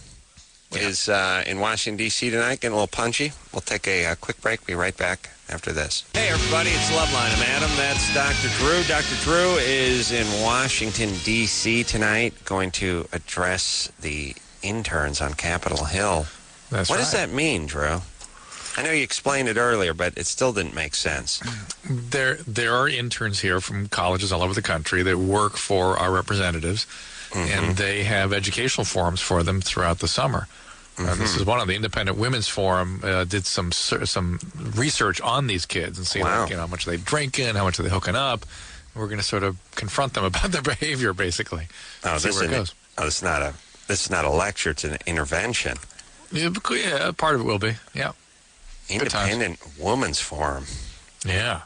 is in Washington, D.C. tonight, getting a little punchy. We'll take a quick break. Be right back after this. Hey, everybody, it's Loveline. I'm Adam. That's Dr. Drew. Dr. Drew is in Washington, D.C. tonight, going to address the interns on Capitol Hill. That's What right. does that mean, Drew? I know you explained it earlier, but it still didn't make sense. There are interns here from colleges all over the country that work for our representatives, and they have educational forums for them throughout the summer. This is one of the Independent Women's Forum did some research on these kids and see how much are they drinking, how much are they hooking up. We're going to sort of confront them about their behavior, basically. See where it goes. This is not a lecture; it's an intervention. Yeah, part of it will be. Yeah. Independent Women's Forum. Yeah.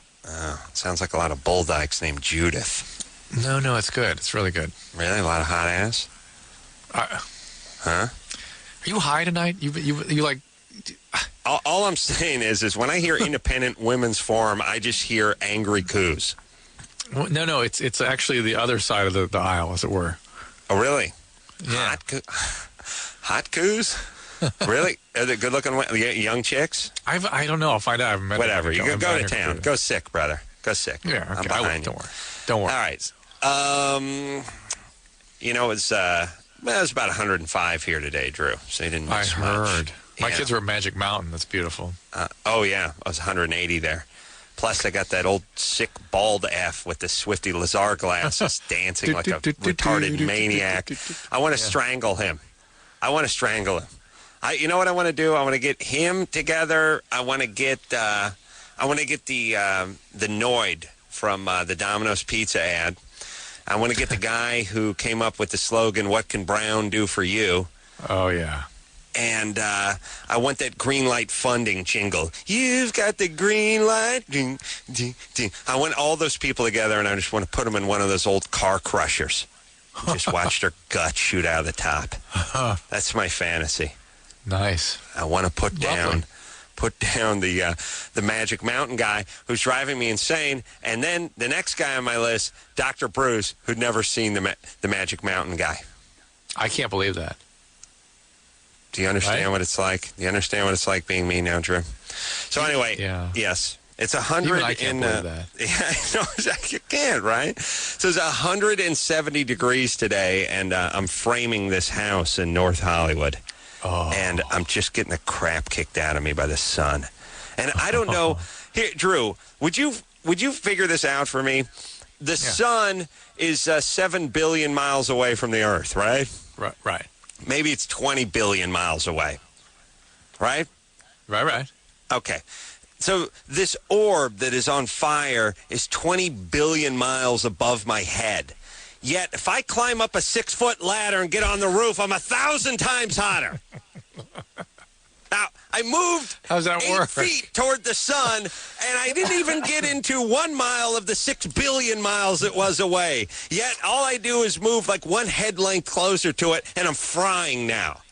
Sounds like a lot of bull dykes named Judith. No, it's good. It's really good. Really, a lot of hot ass. Huh? Are you high tonight? You like? All I'm saying is when I hear Independent Women's Forum, I just hear angry coos. Well, no, it's actually the other side of the aisle, as it were. Oh, really? Yeah. Hot coos? Really? Are they good-looking young chicks? I don't know. I'll find out. I haven't met Whatever. them. You go to town. Go sick, brother. Go sick. Yeah, okay. I'm behind you. Don't worry. All right. It's Well, it was about 105 here today, Drew, so you didn't miss much. I heard. My Yeah. kids were at Magic Mountain. That's beautiful. Oh, yeah. I was 180 there. Plus, I got that old sick bald F with the Swifty Lazar glasses dancing like a retarded maniac. I want to strangle him. You know what I want to do? I want to get him together. I want to get the Noid from the Domino's Pizza ad. I want to get the guy who came up with the slogan, "What can Brown do for you?" Oh, yeah. And I want that green light funding jingle. You've got the green light. Ding, ding, ding. I want all those people together, and I just want to put them in one of those old car crushers. Just watch their guts shoot out of the top. That's my fantasy. Nice. I want to put down the Magic Mountain guy who's driving me insane, and then the next guy on my list, Dr. Bruce, who'd never seen the Magic Mountain guy. I can't believe that. Do you understand what it's like? Do you understand what it's like being me now, Drew? So anyway, yes, it's 100. Even I can't believe that. Yeah, no, you can't, right? So it's 170 degrees today, and I'm framing this house in North Hollywood. Oh. And I'm just getting the crap kicked out of me by the sun. And I don't know. Here, Drew, would you figure this out for me? The sun is 7 billion miles away from the Earth, right? Right. Maybe it's 20 billion miles away, right? Right. Okay. So this orb that is on fire is 20 billion miles above my head. Yet, if I climb up a 6-foot ladder and get on the roof, I'm 1,000 times hotter. Now, I moved 8 feet toward the sun, and I didn't even get into 1 mile of the 6 billion miles it was away. Yet, all I do is move like one head length closer to it, and I'm frying now.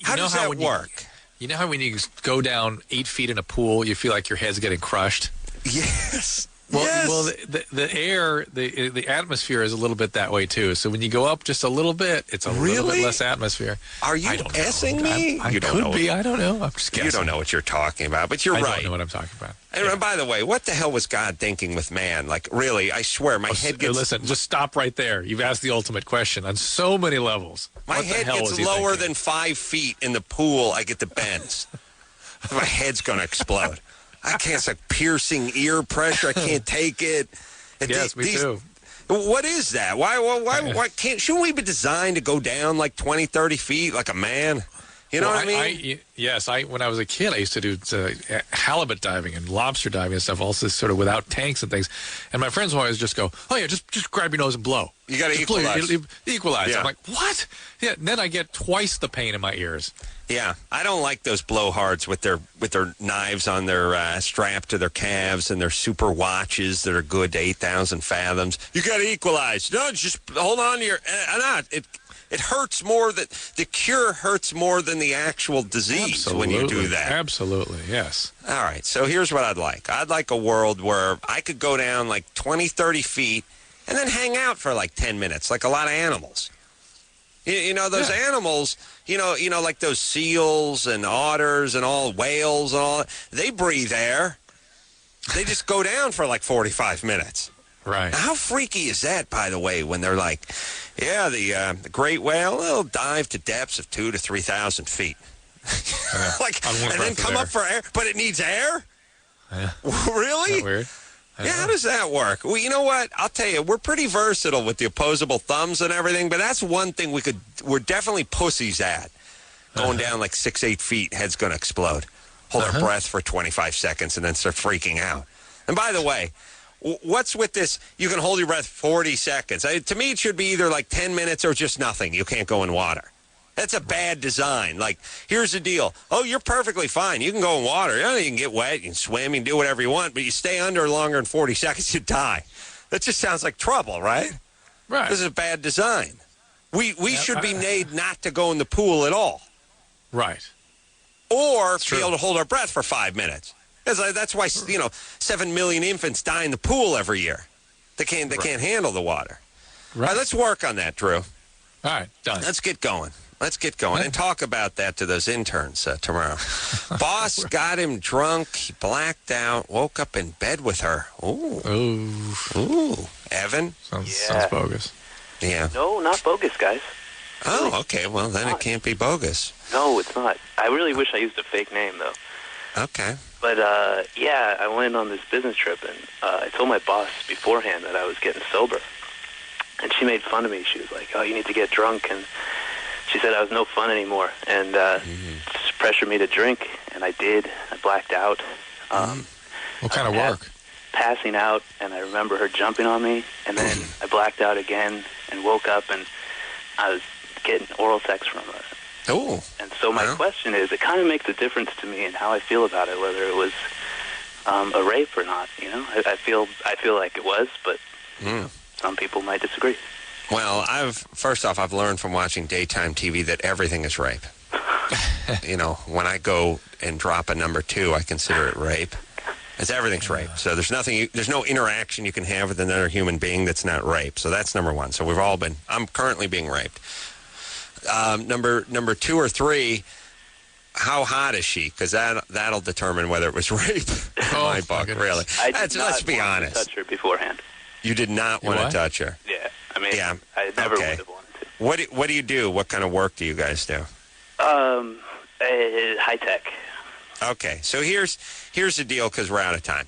How does that work? You know how when you go down 8 feet in a pool, you feel like your head's getting crushed? Yes. Well, the air, the atmosphere is a little bit that way too. So when you go up just a little bit, it's a little bit less atmosphere. Are you guessing me? I could be. I don't know. I'm just guessing. You don't know what you're talking about, but you're right. I don't know what I'm talking about. And by the way, what the hell was God thinking with man? Like, really, I swear, my head gets... Listen, just stop right there. You've asked the ultimate question on so many levels. My head gets lower than 5 feet in the pool. I get the bends. My head's going to explode. I can't. It's like piercing ear pressure. I can't take it. Yes, me too. What is that? Why can't? Shouldn't we be designed to go down like 20, 30 feet like a man? You know what I mean? When I was a kid, I used to do halibut diving and lobster diving and stuff, also sort of without tanks and things. And my friends would always just go, "Oh yeah, just grab your nose and blow. You got to equalize." Equalize. Yeah. I'm like, what? Yeah. And then I get twice the pain in my ears. Yeah, I don't like those blowhards with their knives on their strap to their calves and their super watches that are good to 8,000 fathoms. You got to equalize. No, just hold on to your. It hurts more. The cure hurts more than the actual disease when you do that. Absolutely, yes. All right, so here's what I'd like. I'd like a world where I could go down like 20, 30 feet and then hang out for like 10 minutes, like a lot of animals. You know, those animals, you know, like those seals and otters and all whales and all, they breathe air. They just go down for like 45 minutes. Right. Now, how freaky is that, by the way, when they're like, the great whale, they'll dive to depths of 2,000 to 3,000 feet. And then come up for air, but it needs air? Yeah. Really? Isn't that weird? Yeah, how does that work? Well, you know what? I'll tell you, we're pretty versatile with the opposable thumbs and everything, but that's one thing we're definitely pussies at. Going down like 6, 8 feet, head's going to explode. Hold our breath for 25 seconds and then start freaking out. And by the way, what's with this? You can hold your breath 40 seconds. To me, it should be either like 10 minutes or just nothing. You can't go in water. That's a bad design. Like, here's the deal. Oh, you're perfectly fine. You can go in water. You can get wet. You can swim. You can do whatever you want. But you stay under longer than 40 seconds, you die. That just sounds like trouble, right? Right. This is a bad design. We should be made not to go in the pool at all. Right. Or be able to hold our breath for 5 minutes. That's why, 7 million infants die in the pool every year. They can't handle the water. Right. All right, let's work on that, Drew. All right, done. Let's get going. And talk about that to those interns tomorrow. Boss got him drunk. He blacked out, woke up in bed with her. Ooh. Evan? Sounds bogus. Yeah. No, not bogus, guys. Oh, okay. Well, then it can't be bogus. No, it's not. I really wish I used a fake name, though. Okay. But, yeah, I went on this business trip, and I told my boss beforehand that I was getting sober. And she made fun of me. She was like, oh, you need to get drunk. And she said I was no fun anymore. And just pressured me to drink. And I did. I blacked out. What kind of work? Passing out, and I remember her jumping on me. And then I blacked out again and woke up, and I was getting oral sex from her. Oh. And so my question is, it kind of makes a difference to me in how I feel about it, whether it was a rape or not. You know, I feel like it was, but some people might disagree. Well, first off, I've learned from watching daytime TV that everything is rape. You know, when I go and drop a number 2, I consider it rape. It's everything's rape. So there's no interaction you can have with another human being that's not rape. So that's number 1. So I'm currently being raped. Number 2 or 3, how hot is she? Because that'll determine whether it was rape. In my book, really. Let's be honest. To touch her beforehand. You did not want to touch her. Yeah, I mean, I never would have wanted to. What do you do? What kind of work do you guys do? High tech. Okay, so here's the deal, because we're out of time.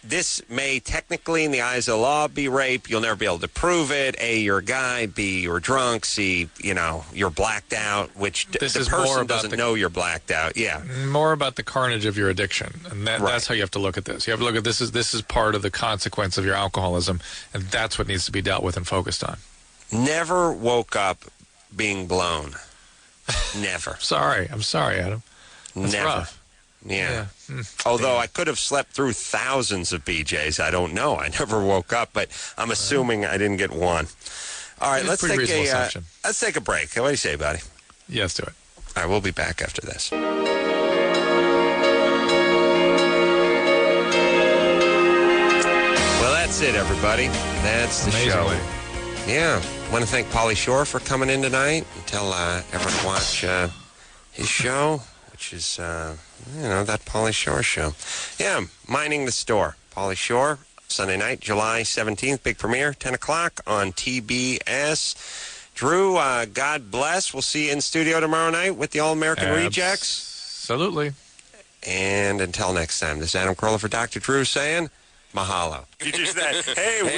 This may technically, in the eyes of the law, be rape. You'll never be able to prove it. A, you're a guy. B, you're drunk. C, you're blacked out, which the person doesn't know you're blacked out. Yeah. More about the carnage of your addiction. And that's how you have to look at this. You have to look at this is part of the consequence of your alcoholism, and that's what needs to be dealt with and focused on. Never woke up being blown. Never. I'm sorry, Adam. That's Never. rough. Yeah. Although I could have slept through thousands of BJs. I don't know. I never woke up, but I'm assuming I didn't get one. All right, let's take a break. What do you say, buddy? Yeah, let's do it. All right, we'll be back after this. Well, that's it, everybody. That's the show. Yeah. I want to thank Pauly Shore for coming in tonight and tell everyone to watch his show, which is, that Pauly Shore show. Yeah, Minding the Store. Pauly Shore, Sunday night, July 17th, big premiere, 10 o'clock on TBS. Drew, God bless. We'll see you in studio tomorrow night with the All-American Rejects. Absolutely. And until next time, this is Adam Carolla for Dr. Drew saying, mahalo. You just said, hey, we...